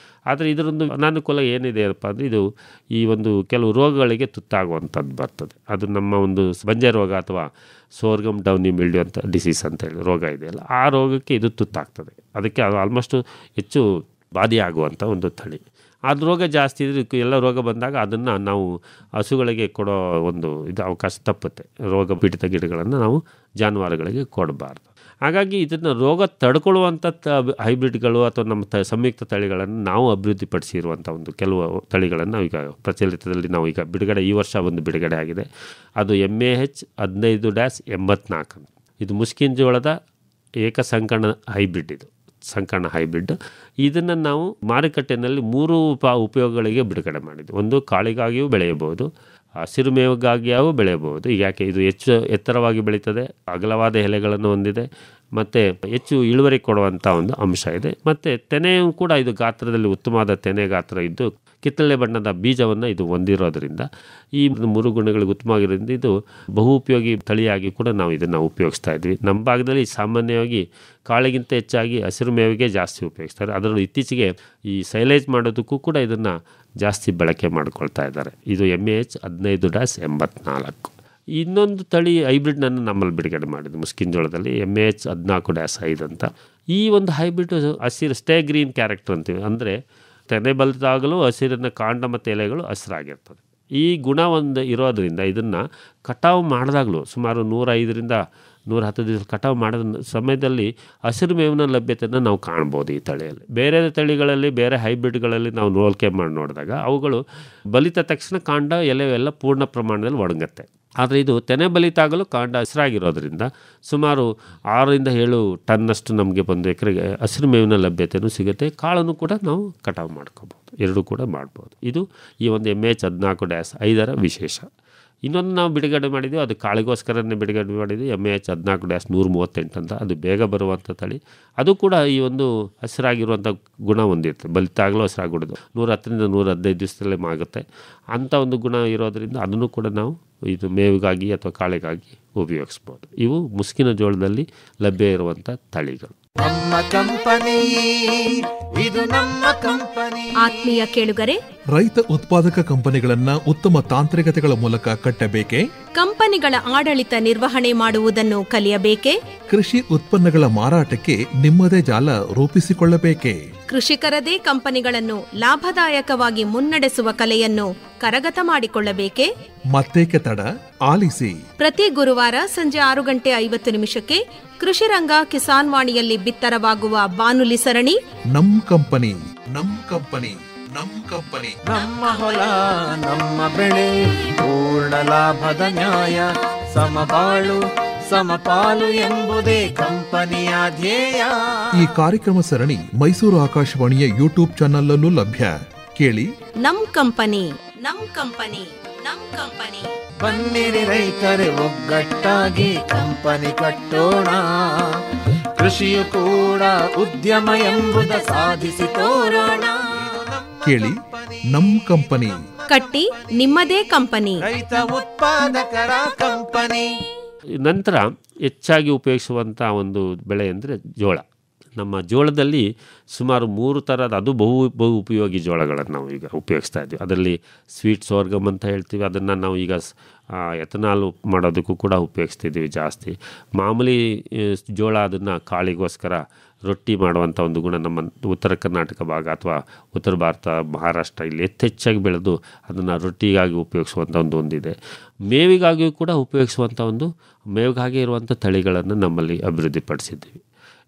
ಆದರೆ ಇದರೊಂದು ಅನಾನುಕೂಲ ಏನಿದೆಯಪ್ಪ ಅಂದರೆ ಇದು ಈ ಒಂದು ಕೆಲವು ರೋಗಗಳಿಗೆ ತುತ್ತಾಗುವಂಥದ್ದು ಬರ್ತದೆ. ಅದು ನಮ್ಮ ಒಂದು ಬಂಜೆ ರೋಗ ಅಥವಾ ಸೋರ್ಗಮ್ ಡೌನಿ ಮಿಲ್ಡ್ಯೂ ಅಂತ ಡಿಸೀಸ್ ಅಂತ ಹೇಳಿ ರೋಗ ಇದೆಯಲ್ಲ, ಆ ರೋಗಕ್ಕೆ ಇದು ತುತ್ತಾಗ್ತದೆ. ಅದಕ್ಕೆ ಅದು ಆಲ್ಮೋಸ್ಟು ಹೆಚ್ಚು ಬಾಧೆಯಾಗುವಂಥ ಒಂದು ತಳಿ. ಅದು ರೋಗ ಜಾಸ್ತಿ ಇದ್ರೆ ಎಲ್ಲ ರೋಗ ಬಂದಾಗ ಅದನ್ನು ನಾವು ಹಸುಗಳಿಗೆ ಕೊಡೋ ಒಂದು ಅವಕಾಶ ತಪ್ಪುತ್ತೆ. ರೋಗ ಪೀಡಿತ ಗಿಡಗಳನ್ನು ನಾವು ಜಾನುವಾರುಗಳಿಗೆ ಕೊಡಬಾರ್ದು. ಹಾಗಾಗಿ ಇದನ್ನು ರೋಗ ತಡ್ಕೊಳ್ಳುವಂಥ ಹೈಬ್ರಿಡ್ಗಳು ಅಥವಾ ನಮ್ಮ ಸಂಯುಕ್ತ ತಳಿಗಳನ್ನು ನಾವು ಅಭಿವೃದ್ಧಿಪಡಿಸಿರುವಂಥ ಒಂದು ಕೆಲವು ತಳಿಗಳನ್ನು ಈಗ ಪ್ರಚಲಿತದಲ್ಲಿ ನಾವು ಈಗ ಈ ವರ್ಷ ಒಂದು ಬಿಡುಗಡೆ ಆಗಿದೆ. ಅದು MAH 15-84. ಇದು ಮುಸ್ಕಿನ ಜೋಳದ ಏಕಸಂಕರಣ ಹೈಬ್ರಿಡ್. ಇದು ಸಂಕರಣ ಹೈಬ್ರಿಡ್. ಇದನ್ನು ನಾವು ಮಾರುಕಟ್ಟೆಯಲ್ಲಿ 3 ಉಪಯೋಗಗಳಿಗೆ ಬಿಡುಗಡೆ ಮಾಡಿದ್ವಿ. ಒಂದು ಕಾಳಿಗಾಗಿಯೂ ಬೆಳೆಯಬಹುದು, ಹಸಿರು ಮೇವಿಗಾಗಿಯೂ ಬೆಳೆಯಬಹುದು. ಯಾಕೆ ಇದು ಹೆಚ್ಚು ಎತ್ತರವಾಗಿ ಬೆಳೀತದೆ, ಅಗಲವಾದ ಎಲೆಗಳನ್ನು ಹೊಂದಿದೆ ಮತ್ತು ಹೆಚ್ಚು ಇಳುವರಿ ಕೊಡುವಂಥ ಒಂದು ಅಂಶ ಇದೆ. ಮತ್ತು ತೆನೆಯೂ ಕೂಡ ಇದು ಗಾತ್ರದಲ್ಲಿ ಉತ್ತಮವಾದ ತೆನೆ ಗಾತ್ರ ಇದ್ದು ಕಿತ್ತಳೆ ಬಣ್ಣದ ಬೀಜವನ್ನು ಇದು ಹೊಂದಿರೋದ್ರಿಂದ ಈ 3 ಗುಣಗಳಿಗೆ ಉತ್ತಮವಾಗಿರೋದ್ರಿಂದ ಇದು ಬಹು ಉಪಯೋಗಿ ತಳಿಯಾಗಿ ಕೂಡ ನಾವು ಇದನ್ನು ಉಪಯೋಗಿಸ್ತಾ ಇದ್ವಿ. ನಮ್ಮ ಭಾಗದಲ್ಲಿ ಸಾಮಾನ್ಯವಾಗಿ ಕಾಳಿಗಿಂತ ಹೆಚ್ಚಾಗಿ ಹಸಿರು ಮೇವಿಗೆ ಜಾಸ್ತಿ ಉಪಯೋಗಿಸ್ತಾರೆ. ಅದರಲ್ಲೂ ಇತ್ತೀಚೆಗೆ ಈ ಸೈಲೇಜ್ ಮಾಡೋದಕ್ಕೂ ಕೂಡ ಇದನ್ನು ಜಾಸ್ತಿ ಬಳಕೆ ಮಾಡ್ಕೊಳ್ತಾ ಇದ್ದಾರೆ. ಇದು MEH 15-84. ಇನ್ನೊಂದು ತಳಿ ಹೈಬ್ರಿಡ್ನನ್ನು ನಮ್ಮಲ್ಲಿ ಬಿಡುಗಡೆ ಮಾಡಿದ್ದು ಮುಸ್ಕಿನ ಜೋಳದಲ್ಲಿ MEH 14-5 ಅಂತ. ಈ ಒಂದು ಹೈಬ್ರಿಡ್ ಹಸಿರು ಸ್ಟೇ ಗ್ರೀನ್ ಕ್ಯಾರೆಕ್ಟರ್ ಅಂತೀವಿ. ಅಂದರೆ ತೆನೆ ಬಲಿತಾಗಲೂ ಹಸಿರಿನ ಕಾಂಡ ಮತ್ತು ಎಲೆಗಳು ಹಸಿರಾಗಿರ್ತದೆ. ಈ ಗುಣ ಒಂದು ಇರೋದರಿಂದ ಇದನ್ನು ಕಟಾವು ಮಾಡಿದಾಗಲೂ ಸುಮಾರು 105-110 ದಿವಸ ಕಟಾವು ಮಾಡಿದ ಸಮಯದಲ್ಲಿ ಹಸಿರು ಮೇವಿನ ಲಭ್ಯತೆಯನ್ನು ನಾವು ಕಾಣ್ಬೋದು ಈ ತಳಿಯಲ್ಲಿ. ಬೇರೆ ತಳಿಗಳಲ್ಲಿ ಬೇರೆ ಹೈಬ್ರಿಡ್ಗಳಲ್ಲಿ ನಾವು ಹೋಲಿಕೆ ಮಾಡಿ ನೋಡಿದಾಗ ಅವುಗಳು ಬಲಿತ ತಕ್ಷಣ ಕಾಂಡ ಎಲೆ ಎಲ್ಲ ಪೂರ್ಣ ಪ್ರಮಾಣದಲ್ಲಿ ಒಣಗುತ್ತೆ. ಆದರೆ ಇದು ತೆನೆ ಬಲಿತಾಗಲು ಕಾಂಡ ಹಸಿರಾಗಿರೋದ್ರಿಂದ ಸುಮಾರು 6-7 ಟನ್ನಷ್ಟು ನಮಗೆ ಒಂದು ಎಕರೆಗೆ ಹಸಿರು ಮೇವಿನ ಲಭ್ಯತೆಯೂ ಸಿಗುತ್ತೆ. ಕಾಳನ್ನು ಕೂಡ ನಾವು ಕಟಾವು ಮಾಡ್ಕೋಬೋದು, ಎರಡೂ ಕೂಡ ಮಾಡ್ಬೋದು. ಇದು ಈ ಒಂದು MEH 14-5 ವಿಶೇಷ. ಇನ್ನೊಂದು ನಾವು ಬಿಡುಗಡೆ ಮಾಡಿದ್ದೀವಿ, ಅದು ಕಾಳಿಗೋಸ್ಕರನೇ ಬಿಡುಗಡೆ ಮಾಡಿದ್ವಿ, MEH 14-138 ಅಂತ. ಅದು ಬೇಗ ಬರುವಂಥ ತಳಿ. ಅದು ಕೂಡ ಈ ಒಂದು ಹಸಿರಾಗಿರುವಂಥ ಗುಣ ಹೊಂದಿರುತ್ತೆ. ಬಲಿತಾಗಲೂ ಹಸಿರಾಗಿಬಿಡೋದು 110-115 ದಿವಸದಲ್ಲೇ ಆಗುತ್ತೆ. ಅಂಥ ಒಂದು ಗುಣ ಇರೋದರಿಂದ ಅದನ್ನು ಕೂಡ ನಾವು ಇದು ಮೇವಿಗಾಗಿ ಅಥವಾ ಕಾಳಿಗಾಗಿ ಉಪಯೋಗಿಸ್ಬೋದು. ಇವು ಮುಸ್ಕಿನ ಜೋಳದಲ್ಲಿ ಲಭ್ಯ ಇರುವಂಥ ತಳಿಗಳು. ನಮ್ಮ ಕಂಪನಿ, ಇದು ನಮ್ಮ ಕಂಪನಿ. ಆತ್ಮೀಯ ಕೇಳುಗರೆ, ರೈತ ಉತ್ಪಾದಕ ಕಂಪನಿಗಳನ್ನ ಉತ್ತಮ ತಾಂತ್ರಿಕತೆಗಳ ಮೂಲಕ ಕಟ್ಟಬೇಕೆ? ಕಂಪನಿಗಳ ಆಡಳಿತ ನಿರ್ವಹಣೆ ಮಾಡುವುದನ್ನು ಕಲಿಯಬೇಕೆ? ಕೃಷಿ ಉತ್ಪನ್ನಗಳ ಮಾರಾಟಕ್ಕೆ ನಿಮ್ಮದೇ ಜಾಲ ರೂಪಿಸಿಕೊಳ್ಳಬೇಕೆ? ಕೃಷಿಕರದೇ ಕಂಪನಿಗಳನ್ನು ಲಾಭದಾಯಕವಾಗಿ ಮುನ್ನಡೆಸುವ ಕಲೆಯನ್ನು ಕರಗತ ಮಾಡಿಕೊಳ್ಳಬೇಕೆ? ಮತ್ತೇಕೆ ತಡ, ಆಲಿಸಿ. ಪ್ರತಿ ಗುರುವಾರ ಸಂಜೆ 6:50 ಕೃಷಿ ರಂಗ ಕಿಸಾನ್ ವಾಣಿಯಲ್ಲಿ ಬಿತ್ತರವಾಗುವ ಬಾನುಲಿ ಸರಣಿ ನಮ್ ಕಂಪನಿ, ನಮ್ ಕಂಪನಿ, ನಮ್ ಕಂಪನಿ. ನಮ್ಮ ಹೊಲ ನಮ್ಮ ಬೆಳೆ ಪೂರ್ಣ ಲಾಭದ ನ್ಯಾಯ, ಸಮಬಾಳು ಸಮಪಾಲು ಎಂಬುದೇ ಕಂಪನಿಯ ಧ್ಯೇಯ. ಈ ಕಾರ್ಯಕ್ರಮ ಸರಣಿ ಮೈಸೂರು ಆಕಾಶವಾಣಿಯ ಯೂಟ್ಯೂಬ್ ಚಾನಲ್ ಲಭ್ಯ. ಕೇಳಿ ನಮ್ ಕಂಪನಿ, ನಮ್ ಕಂಪನಿ, ನಮ್ ಕಂಪನಿ. ಬನ್ನಿರಿ ರೈತರೇ ಒಗ್ಗಟ್ಟಾಗಿ ಕಂಪನಿ ಕಟ್ಟೋಣ, ಕೃಷಿಯು ಕೂಡ ಉದ್ಯಮ ಎಂಬುದ ಸಾಧಿಸಿ ತೋರೋಣ. ಕೇಳಿ ನಮ್ ಕಂಪನಿ. ಕಟ್ಟಿ ನಿಮ್ಮದೇ ಕಂಪನಿ. ರೈತ ಉತ್ಪಾದಕರ ಕಂಪನಿ. ನಂತರ ಹೆಚ್ಚಾಗಿ ಉಪಯೋಗಿಸುವಂಥ ಒಂದು ಬೆಳೆ ಅಂದರೆ ಜೋಳ. ನಮ್ಮ ಜೋಳದಲ್ಲಿ ಸುಮಾರು 3 ಥರದ, ಅದು ಬಹು ಉಪಯೋಗಿ ಜೋಳಗಳನ್ನು ನಾವು ಈಗ ಉಪಯೋಗಿಸ್ತಾ ಇದ್ದೀವಿ. ಅದರಲ್ಲಿ ಸ್ವೀಟ್ ಸೋರ್ಗಮ್ ಅಂತ ಹೇಳ್ತೀವಿ, ಅದನ್ನು ನಾವು ಈಗ ಎಥನಾಲ್ ಮಾಡೋದಕ್ಕೂ ಕೂಡ ಉಪಯೋಗಿಸ್ತಿದ್ದೀವಿ ಜಾಸ್ತಿ. ಮಾಮೂಲಿ ಜೋಳ ಅದನ್ನು ಕಾಳಿಗೋಸ್ಕರ ರೊಟ್ಟಿ ಮಾಡುವಂಥ ಒಂದು ಗುಣ ನಮ್ಮ ಉತ್ತರ ಕರ್ನಾಟಕ ಭಾಗ ಅಥವಾ ಉತ್ತರ ಭಾರತ, ಮಹಾರಾಷ್ಟ್ರ ಇಲ್ಲಿ ಹೆಚ್ಚೆಚ್ಚಾಗಿ ಬೆಳೆದು ಅದನ್ನು ರೊಟ್ಟಿಗಾಗಿ ಉಪಯೋಗಿಸುವಂಥ ಒಂದಿದೆ. ಮೇವಿಗಾಗಿಯೂ ಕೂಡ ಉಪಯೋಗಿಸುವಂಥ ಮೇವಿಗಾಗಿ ಇರುವಂಥ ತಳಿಗಳನ್ನು ನಮ್ಮಲ್ಲಿ ಅಭಿವೃದ್ಧಿಪಡಿಸಿದ್ದೀವಿ.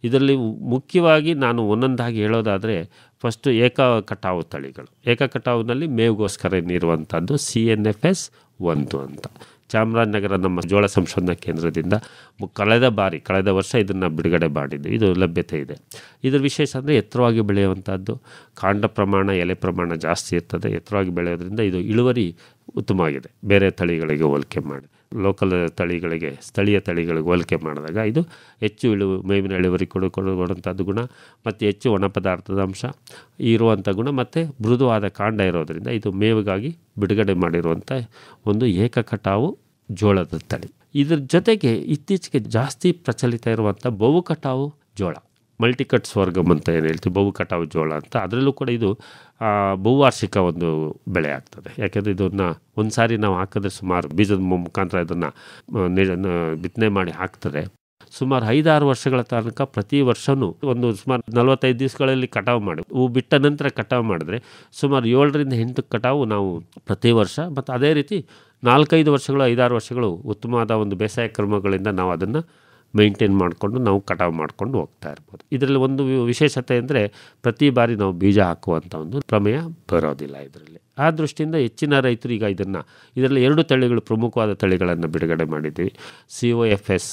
ಇದರಲ್ಲಿ ಮುಖ್ಯವಾಗಿ ನಾನು ಒಂದೊಂದಾಗಿ ಹೇಳೋದಾದರೆ ಫಸ್ಟು ಏಕ ಕಟಾವು ತಳಿಗಳು. ಏಕ ಕಟಾವಿನಲ್ಲಿ ಮೇವಿಗೋಸ್ಕರ ಇರುವಂಥದ್ದು CNFS 1 ಅಂತ. ಚಾಮರಾಜನಗರ ನಮ್ಮ ಜೋಳ ಸಂಶೋಧನಾ ಕೇಂದ್ರದಿಂದ ಕಳೆದ ವರ್ಷ ಇದನ್ನು ಬಿಡುಗಡೆ ಮಾಡಿದ್ದು. ಇದು ಲಭ್ಯತೆ ಇದೆ. ಇದರ ವಿಶೇಷ ಅಂದರೆ ಎತ್ತರವಾಗಿ ಬೆಳೆಯುವಂಥದ್ದು, ಕಾಂಡ ಪ್ರಮಾಣ ಎಲೆ ಪ್ರಮಾಣ ಜಾಸ್ತಿ ಇರ್ತದೆ. ಎತ್ತರವಾಗಿ ಬೆಳೆಯೋದ್ರಿಂದ ಇದು ಇಳುವರಿ ಉತ್ತಮವಾಗಿದೆ ಬೇರೆ ತಳಿಗಳಿಗೆ ಹೋಲಿಕೆ ಮಾಡಿ. ಲೋಕಲ್ ತಳಿಗಳಿಗೆ, ಸ್ಥಳೀಯ ತಳಿಗಳಿಗೆ ಹೋಲಿಕೆ ಮಾಡಿದಾಗ ಇದು ಹೆಚ್ಚು ಮೇವಿನ ಇಳುವರಿ ಕೊಡುವಂಥದ್ದು ಗುಣ ಮತ್ತು ಹೆಚ್ಚು ಒಣ ಪದಾರ್ಥದ ಅಂಶ ಇರುವಂಥ ಗುಣ ಮತ್ತು ಮೃದುವಾದ ಕಾಂಡ ಇರೋದರಿಂದ ಇದು ಮೇವಿಗಾಗಿ ಬಿಡುಗಡೆ ಮಾಡಿರುವಂಥ ಒಂದು ಏಕ ಕಟಾವು ಜೋಳದ ತಳಿ. ಇದರ ಜೊತೆಗೆ ಇತ್ತೀಚೆಗೆ ಜಾಸ್ತಿ ಪ್ರಚಲಿತ ಇರುವಂಥ ಬಹು ಕಟಾವು ಜೋಳ, ಮಲ್ಟಿಕಟ್ ಸ್ವರ್ಗಮ್ ಅಂತ ಏನು ಹೇಳ್ತೀವಿ, ಬಹು ಕಟಾವು ಜೋಳ ಅಂತ. ಅದರಲ್ಲೂ ಕೂಡ ಇದು ಬಹುವಾರ್ಷಿಕ ಒಂದು ಬೆಳೆ ಆಗ್ತದೆ. ಯಾಕೆಂದರೆ ಇದನ್ನು ಒಂದು ಸಾರಿ ನಾವು ಹಾಕಿದ್ರೆ ಸುಮಾರು ಬೀಜದ ಮುಖಾಂತರ ಇದನ್ನು ಬಿತ್ತನೆ ಮಾಡಿ ಹಾಕ್ತಾರೆ. ಸುಮಾರು 5-6 ವರ್ಷಗಳ ತನಕ ಪ್ರತಿ ವರ್ಷವೂ ಸುಮಾರು 45 ದಿವಸಗಳಲ್ಲಿ ಕಟಾವು ಮಾಡಿ ಹೂ ಬಿಟ್ಟ ನಂತರ ಕಟಾವು ಮಾಡಿದ್ರೆ ಸುಮಾರು 7-8 ಕಟಾವು ನಾವು ಪ್ರತಿ ವರ್ಷ, ಮತ್ತು ಅದೇ ರೀತಿ 4-5 ವರ್ಷಗಳು 5-6 ವರ್ಷಗಳು ಉತ್ತಮವಾದ ಒಂದು ಬೇಸಾಯ ಕ್ರಮಗಳಿಂದ ನಾವು ಅದನ್ನು ಮೇಂಟೈನ್ ಮಾಡಿಕೊಂಡು ನಾವು ಕಟಾವು ಮಾಡ್ಕೊಂಡು ಹೋಗ್ತಾ ಇರ್ಬೋದು. ಇದರಲ್ಲಿ ಒಂದು ವಿಶೇಷತೆ ಅಂದರೆ ಪ್ರತಿ ಬಾರಿ ನಾವು ಬೀಜ ಹಾಕುವಂಥ ಒಂದು ಪ್ರಮೇಯ ಬರೋದಿಲ್ಲ ಇದರಲ್ಲಿ. ಆ ದೃಷ್ಟಿಯಿಂದ ಹೆಚ್ಚಿನ ರೈತರು ಈಗ ಇದರಲ್ಲಿ 2 ತಳಿಗಳು ಪ್ರಮುಖವಾದ ತಳಿಗಳನ್ನು ಬಿಡುಗಡೆ ಮಾಡಿದ್ದೀವಿ. COFS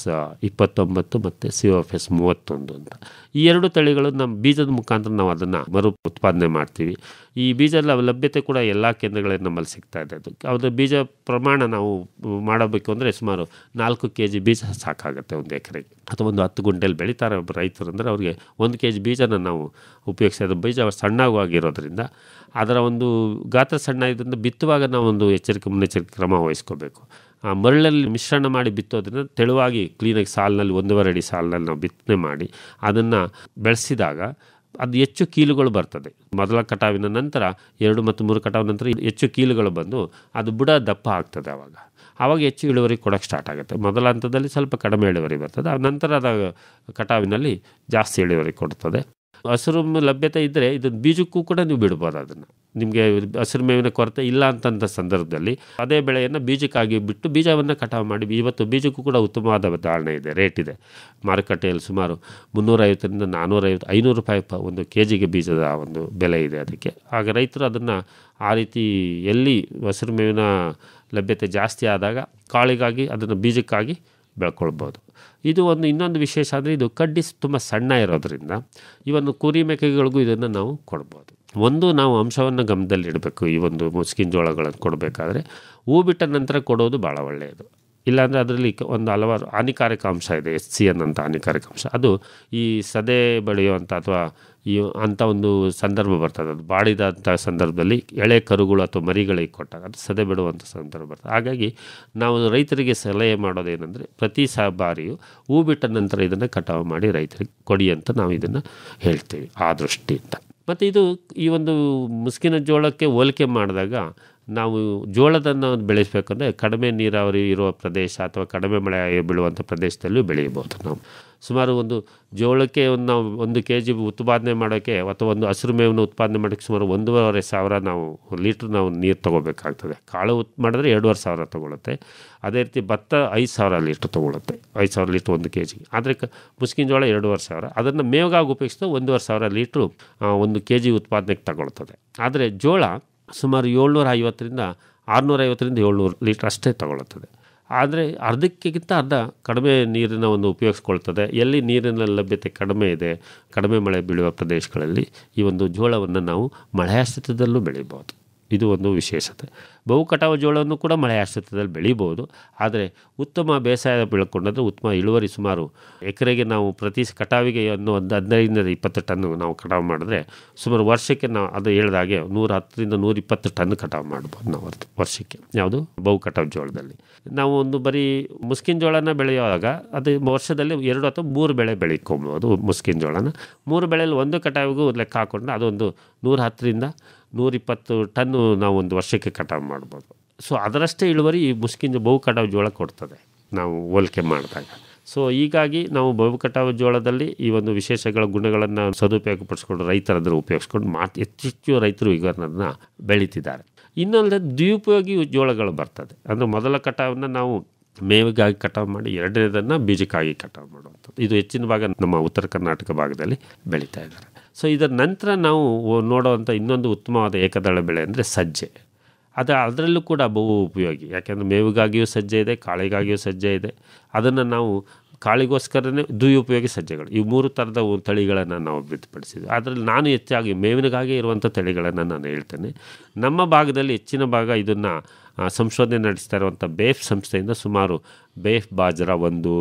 29 ಮತ್ತು COFS 31 ಅಂತ. ಈ 2 ತಳಿಗಳು ನಮ್ಮ ಬೀಜದ ಮುಖಾಂತರ ನಾವು ಅದನ್ನು ಮರು ಉತ್ಪಾದನೆ ಮಾಡ್ತೀವಿ. ಈ ಬೀಜದ ಲಭ್ಯತೆ ಕೂಡ ಎಲ್ಲ ಕೇಂದ್ರಗಳಲ್ಲಿ ನಮ್ಮಲ್ಲಿ ಸಿಗ್ತಾ ಇದೆ. ಅದರ ಬೀಜ ಪ್ರಮಾಣ ನಾವು ಮಾಡಬೇಕು ಅಂದರೆ ಸುಮಾರು 4 kg ಬೀಜ ಸಾಕಾಗುತ್ತೆ ಒಂದು ಎಕರೆಗೆ, ಅಥವಾ ಒಂದು 10 ಗುಂಟೆಯಲ್ಲಿ ಬೆಳೀತಾರೆ ಒಬ್ಬ ರೈತರು ಅಂದರೆ ಅವ್ರಿಗೆ 1 kg ಬೀಜನ ನಾವು ಉಪಯೋಗಿಸೋದು. ಬೀಜ ಸಣ್ಣವಾಗಿರೋದ್ರಿಂದ ಅದರ ಒಂದು ಗಾತ್ರ ಸಣ್ಣ ಇದರಿಂದ ಬಿತ್ತುವಾಗ ನಾವು ಒಂದು ಮುನ್ನೆಚ್ಚರಿಕೆ ಕ್ರಮ ವಹಿಸ್ಕೋಬೇಕು. ಮರಳಲ್ಲಿ ಮಿಶ್ರಣ ಮಾಡಿ ಬಿತ್ತೋದ್ರಿಂದ ತೆಳುವಾಗಿ ಕ್ಲೀನಾಗಿ ಸಾಲಿನಲ್ಲಿ 1.5 ಅಡಿ ಸಾಲಿನಲ್ಲಿ ನಾವು ಬಿತ್ತನೆ ಮಾಡಿ ಅದನ್ನು ಬೆಳೆಸಿದಾಗ ಅದು ಹೆಚ್ಚು ಕೀಲುಗಳು ಬರ್ತದೆ. ಮೊದಲ ಕಟಾವಿನ ನಂತರ 2 ಮತ್ತು 3 ಕಟಾವಿನ ನಂತರ ಹೆಚ್ಚು ಕೀಲುಗಳು ಬಂದು ಅದು ಬುಡ ದಪ್ಪ ಆಗ್ತದೆ. ಆವಾಗ ಹೆಚ್ಚು ಇಳುವರಿ ಕೊಡೋಕ್ಕೆ ಸ್ಟಾರ್ಟ್ ಆಗುತ್ತೆ. ಮೊದಲ ಹಂತದಲ್ಲಿ ಸ್ವಲ್ಪ ಕಡಿಮೆ ಇಳುವರಿ ಬರ್ತದೆ, ಆ ನಂತರದ ಕಟಾವಿನಲ್ಲಿ ಜಾಸ್ತಿ ಇಳುವರಿ ಕೊಡ್ತದೆ. ಹಸಿರು ಲಭ್ಯತೆ ಇದ್ದರೆ ಇದನ್ನು ಬೀಜಕ್ಕೂ ಕೂಡ ನೀವು ಬಿಡ್ಬೋದು. ಅದನ್ನು ನಿಮಗೆ ಹಸಿರು ಮೇವಿನ ಕೊರತೆ ಇಲ್ಲ ಅಂತಂಥ ಸಂದರ್ಭದಲ್ಲಿ ಅದೇ ಬೆಳೆಯನ್ನು ಬೀಜಕ್ಕಾಗಿ ಬಿಟ್ಟು ಬೀಜವನ್ನು ಕಟಾವು ಮಾಡಿ, ಇವತ್ತು ಬೀಜಕ್ಕೂ ಕೂಡ ಉತ್ತಮವಾದ ಧಾರಣೆ ಇದೆ, ರೇಟ್ ಇದೆ. ಮಾರುಕಟ್ಟೆಯಲ್ಲಿ ಸುಮಾರು 350ರಿಂದ 450, 500 ರೂಪಾಯಿ ಒಂದು ಕೆಜಿಗೆ ಬೀಜದ ಒಂದು ಬೆಲೆ ಇದೆ ಅದಕ್ಕೆ. ಆಗ ರೈತರು ಅದನ್ನು ಆ ರೀತಿ ಎಲ್ಲಿ ಹಸಿರು ಮೇವಿನ ಲಭ್ಯತೆ ಜಾಸ್ತಿ ಆದಾಗ ಕಾಳಿಗಾಗಿ ಅದನ್ನು ಬೀಜಕ್ಕಾಗಿ ಬೆಳ್ಕೊಳ್ಬೋದು. ಇದು ಇನ್ನೊಂದು ವಿಶೇಷ ಅಂದರೆ ಇದು ಕಡ್ಡಿ ತುಂಬ ಸಣ್ಣ ಇರೋದರಿಂದ ಇವನ್ನು ಕುರಿ ಮೇಕೆಗಳಿಗೂ ಇದನ್ನು ನಾವು ಕೊಡ್ಬೋದು. ನಾವು ಅಂಶವನ್ನು ಗಮನದಲ್ಲಿಡಬೇಕು. ಈ ಒಂದು ಮುಸ್ಕಿನ ಜೋಳಗಳನ್ನು ಕೊಡಬೇಕಾದ್ರೆ ಹೂ ಬಿಟ್ಟ ನಂತರ ಕೊಡೋದು ಭಾಳ ಒಳ್ಳೆಯದು. ಇಲ್ಲಾಂದರೆ ಅದರಲ್ಲಿ ಒಂದು ಹಲವಾರು ಹಾನಿಕಾರಕ ಅಂಶ ಇದೆ, SCN ಅಂತ ಹಾನಿಕಾರಕ ಅಂಶ. ಅದು ಈ ಸದೆ ಬೆಳೆಯುವಂಥ ಅಥವಾ ಅಂಥ ಒಂದು ಸಂದರ್ಭ ಬರ್ತದೆ. ಅದು ಬಾಡಿದಂಥ ಸಂದರ್ಭದಲ್ಲಿ ಎಳೆ ಕರುಗಳು ಅಥವಾ ಮರಿಗಳಿಗೆ ಕೊಟ್ಟಾಗ ಅದು ಸದೆ ಬಿಡುವಂಥ ಸಂದರ್ಭ ಬರ್ತದೆ. ಹಾಗಾಗಿ ನಾವು ರೈತರಿಗೆ ಸಲಹೆ ಮಾಡೋದೇನೆಂದರೆ ಪ್ರತಿ ಬಾರಿಯೂ ಹೂ ಬಿಟ್ಟ ನಂತರ ಇದನ್ನು ಕಟಾವು ಮಾಡಿ ರೈತರಿಗೆ ಕೊಡಿ ಅಂತ ನಾವು ಇದನ್ನು ಹೇಳ್ತೀವಿ ಆ ದೃಷ್ಟಿಯಿಂದ. ಮತ್ತು ಈ ಒಂದು ಮುಸ್ಕಿನ ಜೋಳಕ್ಕೆ ಹೋಲಿಕೆ ಮಾಡಿದಾಗ ನಾವು ಜೋಳದನ್ನು ಬೆಳೆಸಬೇಕಂದ್ರೆ ಕಡಿಮೆ ನೀರಾವರಿ ಇರುವ ಪ್ರದೇಶ ಅಥವಾ ಕಡಿಮೆ ಮಳೆ ಬೀಳುವಂಥ ಪ್ರದೇಶದಲ್ಲೂ ಬೆಳೆಯಬಹುದು. ನಾವು ಸುಮಾರು ಒಂದು ಜೋಳಕ್ಕೆ ನಾವು 1 kg ಉತ್ಪಾದನೆ ಮಾಡೋಕ್ಕೆ ಅಥವಾ ಒಂದು ಹಸಿರು ಮೇವನ್ನು ಉತ್ಪಾದನೆ ಮಾಡೋಕ್ಕೆ ಸುಮಾರು 1,500 ಲೀಟ್ರ್ ನಾವು ನೀರು ತೊಗೋಬೇಕಾಗ್ತದೆ. ಕಾಳು ಮಾಡಿದ್ರೆ 2,500 ತೊಗೊಳುತ್ತೆ. ಅದೇ ರೀತಿ ಭತ್ತ 5,000 ಲೀಟ್ರ್ ತೊಗೊಳುತ್ತೆ, 5,000 ಲೀಟ್ರ್ 1 kg. ಆದರೆ ಮುಸ್ಕಿನ ಜೋಳ 2,500. ಅದನ್ನು ಮೇವಾಗಿ ಉಪಯೋಗಿಸಿದ್ರೆ 1,500 ಲೀಟ್ರು 1 kg ಉತ್ಪಾದನೆಗೆ ತಗೊಳ್ತದೆ. ಆದರೆ ಜೋಳ ಸುಮಾರು 750ರಿಂದ 700 ಲೀಟ್ರ್ ಅಷ್ಟೇ ತಗೊಳ್ಳುತ್ತದೆ. ಆದರೆ ಅರ್ಧಕ್ಕಿಂತ ಅರ್ಧ ಕಡಿಮೆ ನೀರಿನ ಒಂದು ಉಪಯೋಗಿಸ್ಕೊಳ್ತದೆ. ಎಲ್ಲಿ ನೀರಿನ ಲಭ್ಯತೆ ಕಡಿಮೆ ಇದೆ, ಕಡಿಮೆ ಮಳೆ ಬೀಳುವ ಪ್ರದೇಶಗಳಲ್ಲಿ ಈ ಒಂದು ಜೋಳವನ್ನು ನಾವು ಮಳೆಯಾಶ್ರಿತದಲ್ಲೂ ಬೆಳಿಬೋದು. ಇದು ಒಂದು ವಿಶೇಷತೆ. ಬಹು ಕಟಾವು ಜೋಳವನ್ನು ಕೂಡ ಮಳೆ ಆಶ್ರಿತದಲ್ಲಿ ಬೆಳಿಬೋದು. ಆದರೆ ಉತ್ತಮ ಬೇಸಾಯ ಬೆಳ್ಕೊಂಡ್ರೆ ಉತ್ತಮ ಇಳುವರಿ, ಸುಮಾರು ಎಕರೆಗೆ ನಾವು ಪ್ರತಿ ಕಟಾವಿಗೆ ಒಂದು 15-20 ಟನ್ ನಾವು ಕಟಾವು ಮಾಡಿದ್ರೆ ಸುಮಾರು ವರ್ಷಕ್ಕೆ ನಾವು ಅದು ಹೇಳಿದಾಗೆ 110ರಿಂದ 120 ಟನ್ ಕಟಾವು ಮಾಡ್ಬೋದು ನಾವು ವರ್ಷಕ್ಕೆ. ಯಾವುದು ಬಹು ಕಟಾವು ಜೋಳದಲ್ಲಿ ನಾವು ಒಂದು ಬರೀ ಮುಸ್ಕಿನ ಜೋಳನ ಬೆಳೆಯುವಾಗ ಅದು ವರ್ಷದಲ್ಲಿ 2 ಅಥವಾ 3 ಬೆಳೆ ಬೆಳ್ಕೊಬೋದು. ಮುಸ್ಕಿನ ಜೋಳನ 3 ಬೆಳೆಯಲ್ಲಿ ಒಂದು ಕಟಾವಿಗೂ ಲೆಕ್ಕ ಹಾಕ್ಕೊಂಡ್ರೆ ಅದೊಂದು 110ರಿಂದ 120 ಟನ್ನು ನಾವು ಒಂದು ವರ್ಷಕ್ಕೆ ಕಟಾವು ಮಾಡ್ಬೋದು. ಸೊ ಅದರಷ್ಟೇ ಇಳುವರಿ ಈ ಮುಸ್ಕಿನ ಬಹು ಕಟಾವು ಜೋಳ ಕೊಡ್ತದೆ ನಾವು ಹೋಲಿಕೆ ಮಾಡಿದಾಗ. ಸೊ ಹೀಗಾಗಿ ನಾವು ಬಹು ಕಟಾವು ಜೋಳದಲ್ಲಿ ಈ ಒಂದು ವಿಶೇಷಗಳ ಗುಣಗಳನ್ನು ಸದುಪಯೋಗಪಡಿಸ್ಕೊಂಡು ರೈತರನ್ನು ಉಪಯೋಗಿಸ್ಕೊಂಡು ಹೆಚ್ಚು ರೈತರು ಈಗ ಅದನ್ನು ಬೆಳೀತಿದ್ದಾರೆ. ಇನ್ನೊಂದು ದ್ವಿಪಯೋಗಿ ಜೋಳಗಳು ಬರ್ತದೆ. ಅಂದರೆ ಮೊದಲ ಕಟಾವನ್ನು ನಾವು ಮೇವಿಗಾಗಿ ಕಟಾವು ಮಾಡಿ, ಎರಡನೇದನ್ನು ಬೀಜಕ್ಕಾಗಿ ಕಟಾವು ಮಾಡುವಂಥದ್ದು. ಇದು ಹೆಚ್ಚಿನ ಭಾಗ ನಮ್ಮ ಉತ್ತರ ಕರ್ನಾಟಕ ಭಾಗದಲ್ಲಿ ಬೆಳೀತಾ ಇದ್ದಾರೆ. ಸೊ ಇದರ ನಂತರ ನಾವು ನೋಡುವಂಥ ಇನ್ನೊಂದು ಉತ್ತಮವಾದ ಏಕದಳ ಬೆಳೆ ಅಂದರೆ ಸಜ್ಜೆ. ಅದರಲ್ಲೂ ಕೂಡ ಬಹು ಉಪಯೋಗಿ. ಯಾಕೆಂದರೆ ಮೇವಿಗಾಗಿಯೂ ಸಜ್ಜೆ ಇದೆ, ಕಾಳಿಗಾಗಿಯೂ ಸಜ್ಜೆ ಇದೆ. ಅದನ್ನು ನಾವು ಕಾಳಿಗೋಸ್ಕರನೇ ದ್ವಿಉಪಯೋಗಿ ಸಜ್ಜೆಗಳು, ಈ 3 ಥರದ ತಳಿಗಳನ್ನು ನಾವು ಅಭಿವೃದ್ಧಿಪಡಿಸಿದ್ವಿ. ಅದರಲ್ಲಿ ನಾನು ಹೆಚ್ಚಾಗಿ ಮೇವಿನಗಾಗಿ ಇರುವಂಥ ತಳಿಗಳನ್ನು ನಾನು ಹೇಳ್ತೇನೆ. ನಮ್ಮ ಭಾಗದಲ್ಲಿ ಹೆಚ್ಚಿನ ಭಾಗ ಇದನ್ನು ಸಂಶೋಧನೆ ನಡೆಸ್ತಾ ಇರುವಂಥ ಬೇಫ್ ಸಂಸ್ಥೆಯಿಂದ ಸುಮಾರು ಬೇಫ್ ಬಾಜ್ರಾ 1,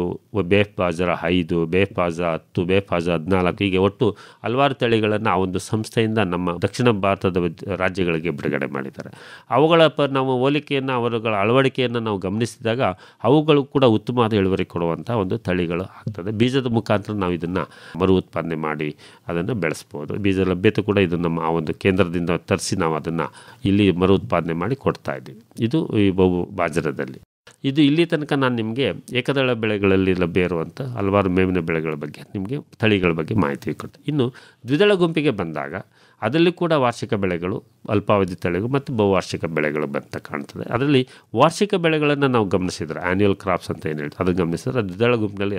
ಬೇಫ್ ಬಾಜ್ರಾ 5, ಬೇಫ್ ಬಾಜ್ರಾ 10, ಬೇಫ್ ಬಾಜ್ರಾ 14 ಹೀಗೆ ಒಟ್ಟು ಹಲವಾರು ತಳಿಗಳನ್ನು ಆ ಒಂದು ಸಂಸ್ಥೆಯಿಂದ ನಮ್ಮ ದಕ್ಷಿಣ ಭಾರತದ ರಾಜ್ಯಗಳಿಗೆ ಬಿಡುಗಡೆ ಮಾಡಿದ್ದಾರೆ. ಅವುಗಳ ನಾವು ಹೋಲಿಕೆಯನ್ನು, ಅವರುಗಳ ಅಳವಡಿಕೆಯನ್ನು ನಾವು ಗಮನಿಸಿದಾಗ ಅವುಗಳು ಕೂಡ ಉತ್ತಮವಾದ ಇಳುವರಿ ಕೊಡುವಂಥ ಒಂದು ತಳಿಗಳು ಆಗ್ತದೆ. ಬೀಜದ ಮುಖಾಂತರ ನಾವು ಇದನ್ನು ಮರು ಉತ್ಪಾದನೆ ಮಾಡಿ ಅದನ್ನು ಬೆಳೆಸ್ಬೋದು. ಬೀಜ ಲಭ್ಯತೆ ಕೂಡ ಇದು ನಮ್ಮ ಆ ಒಂದು ಕೇಂದ್ರದಿಂದ ತರಿಸಿ ನಾವು ಅದನ್ನು ಇಲ್ಲಿ ಮರು ಉತ್ಪಾದನೆ ಮಾಡಿ ಕೊಡ್ತಾ ಇದ್ದೀವಿ. ಇದು ಈ ಬಹು ಬಾಜ್ರದಲ್ಲಿ. ಇದು ಇಲ್ಲಿ ತನಕ ನಾನು ನಿಮಗೆ ಏಕದಳ ಬೆಳೆಗಳಲ್ಲಿ ಲಭ್ಯ ಇರುವಂಥ ಹಲವಾರು ಮೇವಿನ ಬೆಳೆಗಳ ಬಗ್ಗೆ, ನಿಮಗೆ ತಳಿಗಳ ಬಗ್ಗೆ ಮಾಹಿತಿ ಕೊಟ್ಟೆ. ಇನ್ನು ದ್ವಿದಳ ಗುಂಪಿಗೆ ಬಂದಾಗ ಅದರಲ್ಲಿ ಕೂಡ ವಾರ್ಷಿಕ ಬೆಳೆಗಳು, ಅಲ್ಪಾವಧಿ ತಳಿಗಳು ಮತ್ತು ಬಹುವಾರ್ಷಿಕ ಬೆಳೆಗಳು ಬಂತ ಕಾಣ್ತದೆ. ಅದರಲ್ಲಿ ವಾರ್ಷಿಕ ಬೆಳೆಗಳನ್ನು ನಾವು ಗಮನಿಸಿದ್ರೆ, ಆ್ಯನ್ಯುವಲ್ ಕ್ರಾಪ್ಸ್ ಅಂತ ಏನು ಹೇಳ್ತೀವಿ, ಅದನ್ನು ಗಮನಿಸಿದ್ರೆ ದ್ವಿದಳ ಗುಂಪಿನಲ್ಲಿ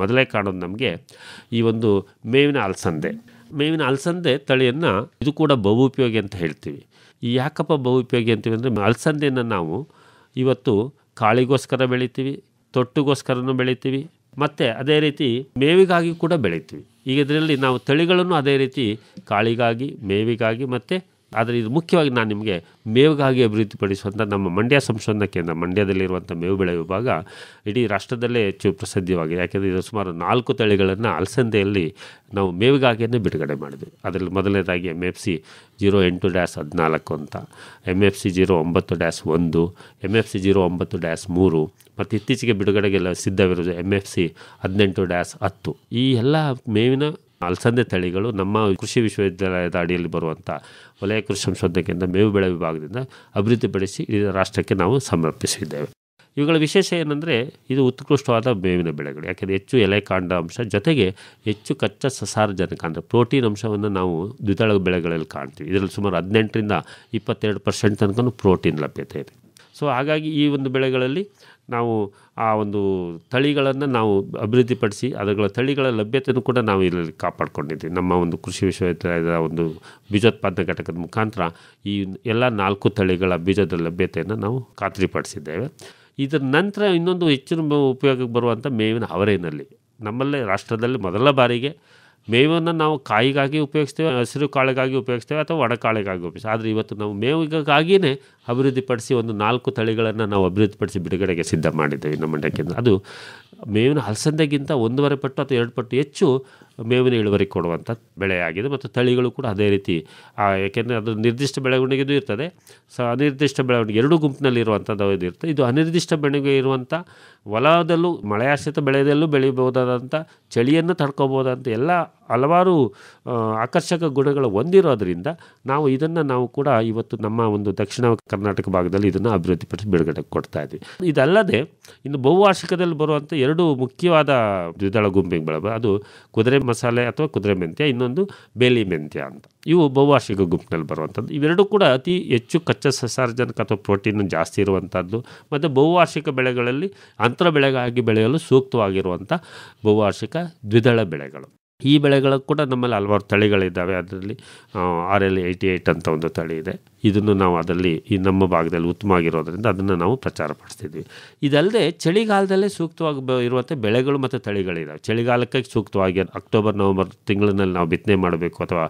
ಮೊದಲೇ ಕಾಣೋದು ನಮಗೆ ಈ ಒಂದು ಮೇವಿನ ಅಲಸಂದೆ ತಳಿಯನ್ನು ಇದು ಕೂಡ ಬಹು ಉಪಯೋಗಿ ಅಂತ ಹೇಳ್ತೀವಿ. ಈ ಯಾಕಪ್ಪ ಬಹು ಉಪಯೋಗಿ ಅಂತೀವಿ ಅಂದರೆ ಅಲಸಂದೆಯನ್ನು ನಾವು ಇವತ್ತು ಕಾಳಿಗೋಸ್ಕರ ಬೆಳಿತೀವಿ, ತೊಟ್ಟಿಗೋಸ್ಕರನೂ ಬೆಳಿತೀವಿ, ಮತ್ತು ಅದೇ ರೀತಿ ಮೇವಿಗಾಗಿ ಕೂಡ ಬೆಳಿತೀವಿ. ಈಗ ಇದರಲ್ಲಿ ನಾವು ತಳಿಗಳನ್ನು ಅದೇ ರೀತಿ ಕಾಳಿಗಾಗಿ, ಮೇವಿಗಾಗಿ ಮತ್ತು ಆದರೆ ಇದು ಮುಖ್ಯವಾಗಿ ನಾನು ನಿಮಗೆ ಮೇವಿಗಾಗಿ ಅಭಿವೃದ್ಧಿಪಡಿಸುವಂಥ ನಮ್ಮ ಮಂಡ್ಯ ಸಂಶೋಧನಾ ಕೇಂದ್ರ, ಮಂಡ್ಯದಲ್ಲಿರುವಂಥ ಮೇವು ಬೆಳೆ ವಿಭಾಗ ಇಡೀ ರಾಷ್ಟ್ರದಲ್ಲೇ ಹೆಚ್ಚು ಪ್ರಸಿದ್ಧವಾಗಿದೆ. ಯಾಕೆಂದರೆ ಇದು ಸುಮಾರು 4 ತಳಿಗಳನ್ನು ಅಲಸಂದೆಯಲ್ಲಿ ನಾವು ಮೇವಿಗಾಗಿಯೇ ಬಿಡುಗಡೆ ಮಾಡಿದ್ವಿ. ಅದರಲ್ಲಿ ಮೊದಲನೇದಾಗಿ MFC 08-14 ಅಂತ, MFC 09-1, MFC 09-3 ಮತ್ತು ಇತ್ತೀಚೆಗೆ ಬಿಡುಗಡೆಗೆಲ್ಲ ಸಿದ್ಧವಿರೋದು MFC 18-10. ಈ ಎಲ್ಲ ಮೇವಿನ ಅಲಸಂದೆ ತಳಿಗಳು ನಮ್ಮ ಕೃಷಿ ವಿಶ್ವವಿದ್ಯಾಲಯದ ಅಡಿಯಲ್ಲಿ ಬರುವಂಥ ವಲಯ ಕೃಷಿ ಸಂಶೋಧನಾ ಕೇಂದ್ರ ಮೇವು ಬೆಳೆ ವಿಭಾಗದಿಂದ ಅಭಿವೃದ್ಧಿಪಡಿಸಿ ಇಡೀ ರಾಷ್ಟ್ರಕ್ಕೆ ನಾವು ಸಮರ್ಪಿಸಿದ್ದೇವೆ. ಇವುಗಳ ವಿಶೇಷ ಏನಂದರೆ ಇದು ಉತ್ಕೃಷ್ಟವಾದ ಮೇವಿನ ಬೆಳೆಗಳು. ಯಾಕೆಂದರೆ ಹೆಚ್ಚು ಎಲೆಕಾಂಡ ಅಂಶ ಜೊತೆಗೆ ಹೆಚ್ಚು ಕಚ್ಚಾ ಸಸಾರಜನಕ ಅಂದರೆ ಪ್ರೋಟೀನ್ ಅಂಶವನ್ನು ನಾವು ದ್ವಿದಳ ಬೆಳೆಗಳಲ್ಲಿ ಕಾಣ್ತೀವಿ. ಇದರಲ್ಲಿ ಸುಮಾರು 18-22% ತನಕ ಪ್ರೋಟೀನ್ ಲಭ್ಯತೆ ಇದೆ. ಸೊ ಹಾಗಾಗಿ ಈ ಒಂದು ಬೆಳೆಗಳಲ್ಲಿ ನಾವು ಆ ಒಂದು ತಳಿಗಳನ್ನು ನಾವು ಅಭಿವೃದ್ಧಿಪಡಿಸಿ ಅದರ ತಳಿಗಳ ಲಭ್ಯತೆಯೂ ಕೂಡ ನಾವು ಇಲ್ಲಿ ಕಾಪಾಡಿಕೊಂಡಿದ್ದೀವಿ. ನಮ್ಮ ಒಂದು ಕೃಷಿ ವಿಶ್ವವಿದ್ಯಾಲಯದ ಒಂದು ಬೀಜೋತ್ಪಾದನಾ ಘಟಕದ ಮುಖಾಂತರ ಈ ಎಲ್ಲ 4 ತಳಿಗಳ ಬೀಜದ ಲಭ್ಯತೆಯನ್ನು ನಾವು ಖಾತ್ರಿಪಡಿಸಿದ್ದೇವೆ. ಇದರ ನಂತರ ಇನ್ನೊಂದು ಹೆಚ್ಚಿನ ಉಪಯೋಗಕ್ಕೆ ಬರುವಂಥ ಮೇವಿನ ಅವರೇನಲ್ಲಿ ನಮ್ಮಲ್ಲೇ ರಾಷ್ಟ್ರದಲ್ಲಿ ಮೊದಲ ಬಾರಿಗೆ ಮೇವನ್ನು ನಾವು ಕಾಯಿಗಾಗಿ ಉಪಯೋಗಿಸ್ತೇವೆ, ಹಸಿರು ಕಾಳಿಗಾಗಿ ಉಪಯೋಗಿಸ್ತೇವೆ ಅಥವಾ ಒಣಕಾಳಿಗಾಗಿ ಉಪಯೋಗಿಸ್ತೇವೆ. ಆದರೆ ಇವತ್ತು ನಾವು ಮೇವಿಗಾಗಿಯೇ ಅಭಿವೃದ್ಧಿಪಡಿಸಿ ಒಂದು 4 ತಳಿಗಳನ್ನು ನಾವು ಅಭಿವೃದ್ಧಿಪಡಿಸಿ ಬಿಡುಗಡೆಗೆ ಸಿದ್ಧ ಮಾಡಿದ್ದೇವೆ ನಮ್ಮ ಮಂಡ್ಯ ಕೇಂದ್ರ. ಅದು ಮೇವಿನ ಅಲಸಂದೆಗಿಂತ 1.5 ಪಟ್ಟು ಅಥವಾ 2 ಪಟ್ಟು ಹೆಚ್ಚು ಮೇವಿನ ಇಳುವರಿ ಕೊಡುವಂಥ ಬೆಳೆಯಾಗಿದೆ. ಮತ್ತು ತಳಿಗಳು ಕೂಡ ಅದೇ ರೀತಿ, ಏಕೆಂದರೆ ಅದು ನಿರ್ದಿಷ್ಟ ಬೆಳವಣಿಗೆದು ಇರ್ತದೆ, ಅನಿರ್ದಿಷ್ಟ ಬೆಳವಣಿಗೆ 2 ಗುಂಪಿನಲ್ಲಿ ಇರುವಂಥದ್ದು ಇದು ಇರ್ತದೆ. ಇದು ಅನಿರ್ದಿಷ್ಟ ಬೆಳವಣಿಗೆ ಇರುವಂಥ ಹೊಲದಲ್ಲೂ ಮಳೆಯಾಶ್ರಿತ ಬೆಳೆಯದಲ್ಲೂ ಬೆಳೀಬಹುದಾದಂಥ, ಚಳಿಯನ್ನು ತಡ್ಕೋಬೋದಂಥ ಎಲ್ಲ ಹಲವಾರು ಆಕರ್ಷಕ ಗುಣಗಳು ಹೊಂದಿರೋದ್ರಿಂದ ನಾವು ಕೂಡ ಇವತ್ತು ನಮ್ಮ ಒಂದು ದಕ್ಷಿಣ ಕರ್ನಾಟಕ ಭಾಗದಲ್ಲಿ ಇದನ್ನು ಅಭಿವೃದ್ಧಿಪಡಿಸಿ ಬಿಡುಗಡೆ ಕೊಡ್ತಾ ಇದ್ವಿ. ಇದಲ್ಲದೆ ಇನ್ನು ಬಹುವಾರ್ಷಿಕದಲ್ಲಿ ಬರುವಂಥ 2 ಮುಖ್ಯವಾದ ದ್ವಿದಳ ಗುಂಪಿಗೆ ಬೆಳೆ, ಅದು ಕುದುರೆ ಮಸಾಲೆ ಅಥವಾ ಕುದುರೆ ಮೆಂತ್ಯ, ಇನ್ನೊಂದು ಬೇಲಿ ಮೆಂತ್ಯ ಅಂತ. ಇವು ಬಹುವಾರ್ಷಿಕ ಗುಂಪಿನಲ್ಲಿ ಬರುವಂಥದ್ದು. ಇವೆರಡೂ ಕೂಡ ಅತಿ ಹೆಚ್ಚು ಕಚ್ಚಾ ಸಸಾರಜನಕ ಅಥವಾ ಪ್ರೋಟೀನ್ ಜಾಸ್ತಿ ಇರುವಂಥದ್ದು ಮತ್ತು ಬಹುವಾರ್ಷಿಕ ಬೆಳೆಗಳಲ್ಲಿ ಅಂತರ ಬೆಳೆಗಾಗಿ ಬೆಳೆಯಲು ಸೂಕ್ತವಾಗಿರುವಂಥ ಬಹುವಾರ್ಷಿಕ ದ್ವಿದಳ ಬೆಳೆಗಳು. ಈ ಬೆಳೆಗಳು ಕೂಡ ನಮ್ಮಲ್ಲಿ ಹಲವಾರು ತಳಿಗಳಿದ್ದಾವೆ. ಅದರಲ್ಲಿ RL88 ಅಂತ ಒಂದು ತಳಿ ಇದೆ. ಇದನ್ನು ನಾವು ಅದರಲ್ಲಿ ಈ ನಮ್ಮ ಭಾಗದಲ್ಲಿ ಉತ್ತಮವಾಗಿರೋದ್ರಿಂದ ಅದನ್ನು ನಾವು ಪ್ರಚಾರ ಪಡಿಸ್ತಿದ್ವಿ. ಇದಲ್ಲದೆ ಚಳಿಗಾಲದಲ್ಲೇ ಸೂಕ್ತವಾಗಿ ಇರುವಂಥ ಬೆಳೆಗಳು ಮತ್ತು ತಳಿಗಳಿದ್ದಾವೆ. ಚಳಿಗಾಲಕ್ಕೆ ಸೂಕ್ತವಾಗಿ ಅಕ್ಟೋಬರ್-ನವಂಬರ್ ತಿಂಗಳಿನಲ್ಲಿ ನಾವು ಬಿತ್ತನೆ ಮಾಡಬೇಕು ಅಥವಾ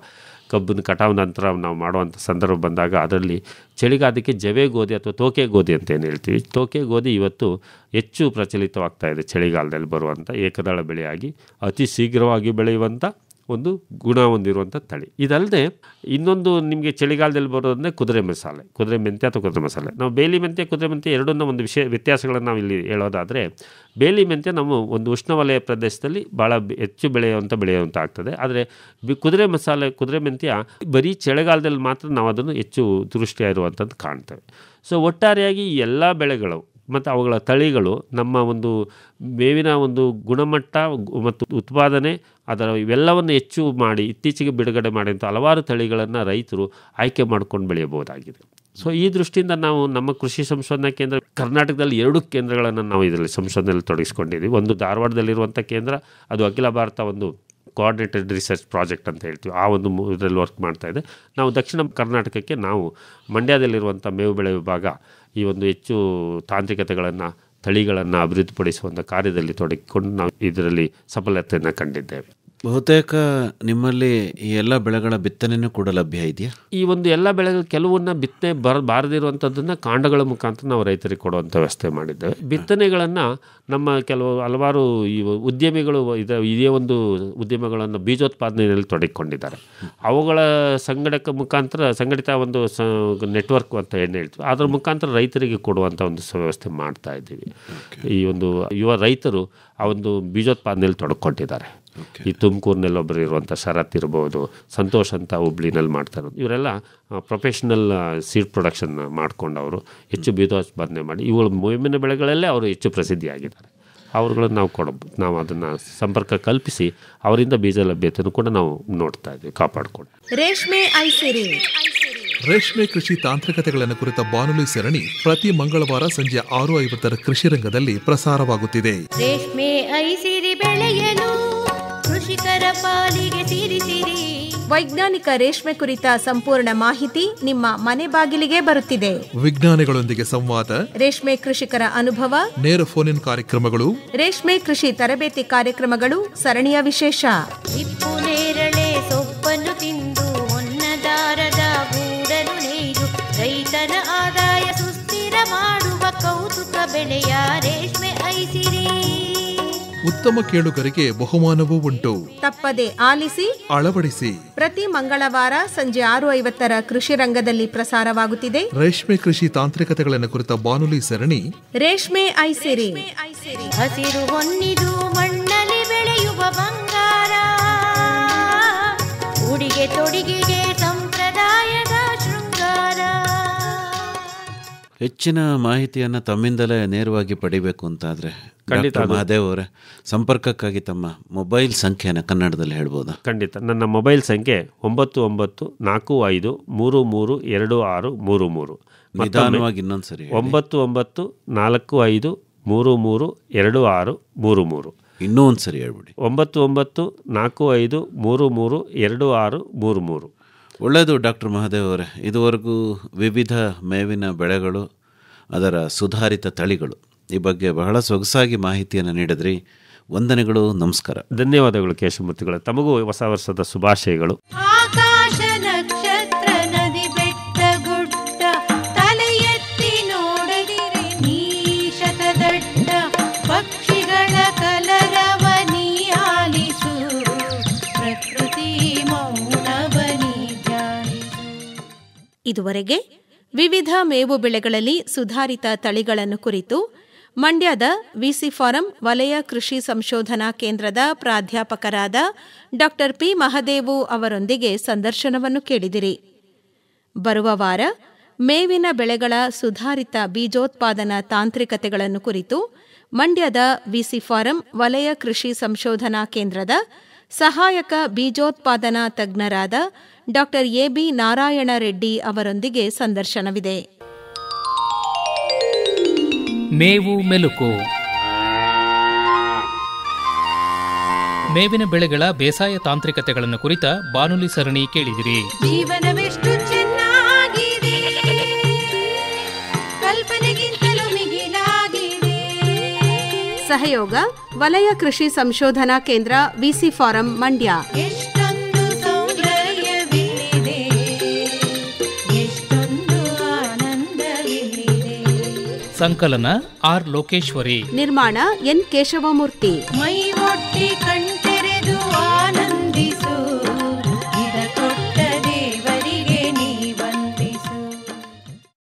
ಕಬ್ಬಿನ ಕಟಾವು ನಂತರ ನಾವು ಮಾಡುವಂಥ ಸಂದರ್ಭ ಬಂದಾಗ ಅದರಲ್ಲಿ ಚಳಿಗಾಲಕ್ಕೆ ಜವೆ ಗೋಧಿ ಅಥವಾ ತೋಕೆ ಗೋಧಿ ಅಂತ ಏನು ಹೇಳ್ತೀವಿ, ತೋಕೆ ಗೋಧಿ ಇವತ್ತು ಹೆಚ್ಚು ಪ್ರಚಲಿತವಾಗ್ತಾ ಇದೆ. ಚಳಿಗಾಲದಲ್ಲಿ ಬರುವಂಥ ಏಕದಳ ಬೆಳೆಯಾಗಿ ಅತಿ ಶೀಘ್ರವಾಗಿ ಬೆಳೆಯುವಂಥ ಒಂದು ಗುಣ ಹೊಂದಿರುವಂಥ ತಳಿ. ಇದಲ್ಲದೆ ಇನ್ನೊಂದು ನಿಮಗೆ ಚಳಿಗಾಲದಲ್ಲಿ ಬರೋದಂದರೆ ಕುದುರೆ ಮೆಂತ್ಯ ಅಥವಾ ಕುದುರೆ ಮಸಾಲೆ. ನಾವು ಬೇಲಿ ಮೆಂತ್ಯ, ಕುದುರೆ ಮೆಂತ್ಯ ಎರಡನ್ನ ಒಂದು ವ್ಯತ್ಯಾಸಗಳನ್ನು ನಾವು ಇಲ್ಲಿ ಹೇಳೋದಾದರೆ, ಬೇಲಿ ಮೆಂತ್ಯ ನಮ್ಮ ಒಂದು ಉಷ್ಣವಲಯ ಪ್ರದೇಶದಲ್ಲಿ ಭಾಳ ಹೆಚ್ಚು ಬೆಳೆಯುವಂಥ ಆಗ್ತದೆ. ಆದರೆ ಕುದುರೆ ಮೆಂತ್ಯ ಬರೀ ಚಳಿಗಾಲದಲ್ಲಿ ಮಾತ್ರ ನಾವು ಅದನ್ನು ಹೆಚ್ಚು ದೃಷ್ಟಿಯಾಗಿರುವಂಥದ್ದು ಕಾಣ್ತೇವೆ. ಸೊ ಒಟ್ಟಾರೆಯಾಗಿ ಎಲ್ಲ ಬೆಳೆಗಳು ಮತ್ತು ಅವುಗಳ ತಳಿಗಳು ನಮ್ಮ ಒಂದು ಮೇವಿನ ಒಂದು ಗುಣಮಟ್ಟ ಮತ್ತು ಉತ್ಪಾದನೆ ಇವೆಲ್ಲವನ್ನು ಹೆಚ್ಚು ಮಾಡಿ ಇತ್ತೀಚೆಗೆ ಬಿಡುಗಡೆ ಮಾಡಿದಂಥ ಹಲವಾರು ತಳಿಗಳನ್ನು ರೈತರು ಆಯ್ಕೆ ಮಾಡ್ಕೊಂಡು ಬೆಳೆಯಬಹುದಾಗಿದೆ. ಸೊ ಈ ದೃಷ್ಟಿಯಿಂದ ನಾವು ನಮ್ಮ ಕೃಷಿ ಸಂಶೋಧನಾ ಕೇಂದ್ರ ಕರ್ನಾಟಕದಲ್ಲಿ 2 ಕೇಂದ್ರಗಳನ್ನು ನಾವು ಇದರಲ್ಲಿ ಸಂಶೋಧನೆಯಲ್ಲಿ ತೊಡಗಿಸ್ಕೊಂಡಿದ್ದೀವಿ. ಒಂದು ಧಾರವಾಡದಲ್ಲಿರುವಂಥ ಕೇಂದ್ರ, ಅದು ಅಖಿಲ ಭಾರತ ಒಂದು ಕೋಆರ್ಡಿನೇಟೆಡ್ ರಿಸರ್ಚ್ ಪ್ರಾಜೆಕ್ಟ್ ಅಂತ ಹೇಳ್ತೀವಿ, ಆ ಒಂದು ಇದರಲ್ಲಿ ವರ್ಕ್ ಮಾಡ್ತಾ ಇದೆ. ನಾವು ದಕ್ಷಿಣ ಕರ್ನಾಟಕಕ್ಕೆ ನಾವು ಮಂಡ್ಯದಲ್ಲಿರುವಂಥ ಮೇವು ಬೆಳೆ ವಿಭಾಗ ಈ ಒಂದು ಹೆಚ್ಚು ತಾಂತ್ರಿಕತೆಗಳನ್ನು, ತಳಿಗಳನ್ನು ಅಭಿವೃದ್ಧಿಪಡಿಸುವಂಥ ಕಾರ್ಯದಲ್ಲಿ ತೊಡಗಿಕೊಂಡು ನಾವು ಇದರಲ್ಲಿ ಸಫಲತೆಯನ್ನು ಕಂಡಿದ್ದೇವೆ. ಬಹುತೇಕ ನಿಮ್ಮಲ್ಲಿ ಈ ಎಲ್ಲ ಬೆಳೆಗಳ ಬಿತ್ತನೆಯೂ ಕೂಡ ಲಭ್ಯ ಇದೆಯಾ? ಈ ಒಂದು ಎಲ್ಲ ಬೆಳೆಗಳು ಕೆಲವನ್ನ ಬಿತ್ತನೆ ಬಾರದಿರುವಂಥದ್ದನ್ನು ಕಾಂಡಗಳ ಮುಖಾಂತರ ನಾವು ರೈತರಿಗೆ ಕೊಡುವಂಥ ವ್ಯವಸ್ಥೆ ಮಾಡಿದ್ದೇವೆ. ಬಿತ್ತನೆಗಳನ್ನು ನಮ್ಮ ಹಲವಾರು ಈ ಉದ್ಯಮಿಗಳು ಇದೇ ಒಂದು ಉದ್ಯಮಗಳನ್ನು ಬೀಜೋತ್ಪಾದನೆಯಲ್ಲಿ ತೊಡಗಿಕೊಂಡಿದ್ದಾರೆ. ಅವುಗಳ ಸಂಘಟಿತ ಒಂದು ನೆಟ್ವರ್ಕ್ ಅಂತ ಏನು ಹೇಳ್ತೀವಿ, ಅದರ ಮುಖಾಂತರ ರೈತರಿಗೆ ಕೊಡುವಂಥ ಒಂದು ವ್ಯವಸ್ಥೆ ಮಾಡ್ತಾ ಇದ್ದೀವಿ. ಈ ಒಂದು ಯುವ ರೈತರು ಆ ಒಂದು ಬೀಜೋತ್ಪಾದನೆಯಲ್ಲಿ ತೊಡಗಿಕೊಂಡಿದ್ದಾರೆ. ಈ ತುಮಕೂರಿನಲ್ಲಿ ಒಬ್ಬರು ಇರುವಂಥ ಶರತ್ ಇರ್ಬೋದು, ಸಂತೋಷ್ ಅಂತ ಹುಬ್ಳಿನಲ್ಲಿ ಮಾಡ್ತಾರೆ. ಇವರೆಲ್ಲ ಪ್ರೊಫೆಷ್ನಲ್ ಸೀಡ್ ಪ್ರೊಡಕ್ಷನ್ ಮಾಡ್ಕೊಂಡು ಅವರು ಹೆಚ್ಚು ಬೀಜೋತ್ಪಾದನೆ ಮಾಡಿ ಇವುಗಳ ಮೇವಿನ ಬೆಳೆಗಳಲ್ಲೇ ಅವರು ಹೆಚ್ಚು ಪ್ರಸಿದ್ಧಿಯಾಗಿದ್ದಾರೆ. ಅವ್ರುಗಳನ್ನು ನಾವು ಅದನ್ನು ಸಂಪರ್ಕ ಕಲ್ಪಿಸಿ ಅವರಿಂದ ಬೀಜ ಲಭ್ಯತೆಯನ್ನು ಕೂಡ ನಾವು ನೋಡ್ತಾ ಇದ್ದೀವಿ, ಕಾಪಾಡಿಕೊಂಡು. ರೇಷ್ಮೆ ಕೃಷಿ ತಾಂತ್ರಿಕತೆಗಳನ್ನು ಕುರಿತ ಬಾನುಲಿ ಸರಣಿ ಪ್ರತಿ ಮಂಗಳವಾರ ಸಂಜೆ 6:50 ಕೃಷಿ ರಂಗದಲ್ಲಿ ಪ್ರಸಾರವಾಗುತ್ತಿದೆ. ರೇಷ್ಮೆ ಐಸಿರಿ ಬೆಳೆಯಲು ಕೃಷಿಕರ ಪಾಲಿಗೆ ಸಿರಿ ವೈಜ್ಞಾನಿಕ ರೇಷ್ಮೆ ಕುರಿತ ಸಂಪೂರ್ಣ ಮಾಹಿತಿ ನಿಮ್ಮ ಮನೆ ಬಾಗಿಲಿಗೆ ಬರುತ್ತಿದೆ. ವಿಜ್ಞಾನಿಗಳೊಂದಿಗೆ ಸಂವಾದ, ರೇಷ್ಮೆ ಕೃಷಿಕರ ಅನುಭವ, ನೇರ ಫೋನ್ ಇನ್ ಕಾರ್ಯಕ್ರಮಗಳು, ರೇಷ್ಮೆ ಕೃಷಿ ತರಬೇತಿ ಕಾರ್ಯಕ್ರಮಗಳು ಸರಣಿಯ ವಿಶೇಷ. ಹಿಪ್ಪು ನೇರಳೆ ಸೊಪ್ಪನ್ನು ತಿಂದು ಹೊನ್ನದಾರದ ಗೂಡನ್ನು ನೇಯ್ದು ರೈತನ ಆದಾಯ ಸುಸ್ಥಿರ ಮಾಡುವ ಕೌತುಕ ಬೆಳೆಯ ರೇಷ್ಮೆ ಐಸಿರಿ. ಉತ್ತಮ ಕೇಳುಗರಿಗೆ ಬಹುಮಾನವೂ ಉಂಟು. ತಪ್ಪದೆ ಆಲಿಸಿ, ಅಳವಡಿಸಿ. ಪ್ರತಿ ಮಂಗಳವಾರ ಸಂಜೆ 6:50 ಕೃಷಿ ರಂಗದಲ್ಲಿ ಪ್ರಸಾರವಾಗುತ್ತಿದೆ ರೇಷ್ಮೆ ಕೃಷಿ ತಾಂತ್ರಿಕತೆಗಳನ್ನು ಕುರಿತ ಬಾನುಲಿ ಸರಣಿ ರೇಷ್ಮೆ ಐಸಿರಿ. ಹಸಿರು ಹೊನ್ನಿದು ಮಣ್ಣಲ್ಲಿ ಬೆಳೆಯುವ ಬಂಗಾರ, ಉಡಿಗೆ ತೊಡಿಗೆಗೆ ಸಂಪ್ರದಾಯದ ಶೃಂಗಾರ. ಹೆಚ್ಚಿನ ಮಾಹಿತಿಯನ್ನು ತಮ್ಮಿಂದಲೇ ನೇರವಾಗಿ ಪಡಿಬೇಕು ಅಂತಾದರೆ ಖಂಡಿತ ಮಹಾದೇವ್ ಅವರೇ, ಸಂಪರ್ಕಕ್ಕಾಗಿ ತಮ್ಮ ಮೊಬೈಲ್ ಸಂಖ್ಯೆಯನ್ನು ಕನ್ನಡದಲ್ಲಿ ಹೇಳ್ಬೋದಾ? ಖಂಡಿತ. ನನ್ನ ಮೊಬೈಲ್ ಸಂಖ್ಯೆ 9944526333. ನಿಧಾನವಾಗಿ ಇನ್ನೊಂದು ಸರಿ 9944526333. ಇನ್ನೂ ಒಂದು ಸರಿ ಹೇಳ್ಬಿಡಿ. 9944526333. ಒಳ್ಳೆಯದು ಡಾಕ್ಟರ್ ಮಹಾದೇವ್ ಅವರೇ, ಇದುವರೆಗೂ ವಿವಿಧ ಮೇವಿನ ಬೆಳೆಗಳು, ಅದರ ಸುಧಾರಿತ ತಳಿಗಳು, ಈ ಬಗ್ಗೆ ಬಹಳ ಸೊಗಸಾಗಿ ಮಾಹಿತಿಯನ್ನು ನೀಡಿದ್ರಿ. ವಂದನೆಗಳು, ನಮಸ್ಕಾರ. ಧನ್ಯವಾದಗಳು ಕೇಶಮೂರ್ತಿಗಳು. ತಮಗೂ ಹೊಸ ವರ್ಷದ ಶುಭಾಶಯಗಳು. ಆಕಾಶ ನಕ್ಷತ್ರ ನದಿ ಬೆಟ್ಟ ಗುಡ್ಡ ತಲೆ ಎತ್ತಿ ನೋಡದಿರೆ ನೀ ಶತದಡ್ಡ ಪಕ್ಷಿಗಳ ಕಲರವ ನೀ ಆಲಿಸು, ಪ್ರಕೃತಿ ಮೌನವನಿ ಧ್ಯಾನಿಸು. ಇದುವರೆಗೆ ವಿವಿಧ ಮೇವು ಬೆಳೆಗಳಲ್ಲಿ ಸುಧಾರಿತ ತಳಿಗಳನ್ನು ಕುರಿತು ಮಂಡ್ಯದ ವಿಸಿ ಫಾರಂ ವಲಯ ಕೃಷಿ ಸಂಶೋಧನಾ ಕೇಂದ್ರದ ಪ್ರಾಧ್ಯಾಪಕರಾದ ಡಾ ಪಿ ಮಹದೇವು ಅವರೊಂದಿಗೆ ಸಂದರ್ಶನವನ್ನು ಕೇಳಿದಿರಿ. ಬರುವ ವಾರ ಮೇವಿನ ಬೆಳೆಗಳ ಸುಧಾರಿತ ಬೀಜೋತ್ಪಾದನಾ ತಾಂತ್ರಿಕತೆಗಳನ್ನು ಕುರಿತು ಮಂಡ್ಯದ ವಿಸಿ ಫಾರಂ ವಲಯ ಕೃಷಿ ಸಂಶೋಧನಾ ಕೇಂದ್ರದ ಸಹಾಯಕ ಬೀಜೋತ್ಪಾದನಾ ತಜ್ಞರಾದ ಡಾ ಎಬಿ ನಾರಾಯಣ ರೆಡ್ಡಿ ಅವರೊಂದಿಗೆ ಸಂದರ್ಶನವಿದೆ. ಮೇವು ಮೆಲುಕು. ಮೇವಿನ ಬೆಳೆಗಳ ಬೇಸಾಯ ತಾಂತ್ರಿಕತೆಗಳನ್ನು ಕುರಿತ ಬಾನುಲಿ ಸರಣಿ ಕೇಳಿದಿರಿ. ಜೀವನವೆಷ್ಟು ಚೆನ್ನಾಗಿದೆ, ಕಲ್ಪನೆಗಿಂತಲೂ ಮಿಗಿಲಾಗಿದೆ. ಸಹಯೋಗ ವಲಯ ಕೃಷಿ ಸಂಶೋಧನಾ ಕೇಂದ್ರ ವಿಸಿ ಫಾರಂ ಮಂಡ್ಯ. ಎಷ್ಟೊಂದು ಸೌಂದರ್ಯವಿಲ್ಲಿದೆ, ಎಷ್ಟೊಂದು ಆನಂದವಿಲ್ಲಿದೆ. ಸಂಕಲನ ಆರ್ ಲೋಕೇಶ್ವರಿ. ನಿರ್ಮಾಣ ಎನ್ ಕೇಶವಮೂರ್ತಿ. ಮೈ ಒಟ್ಟಿ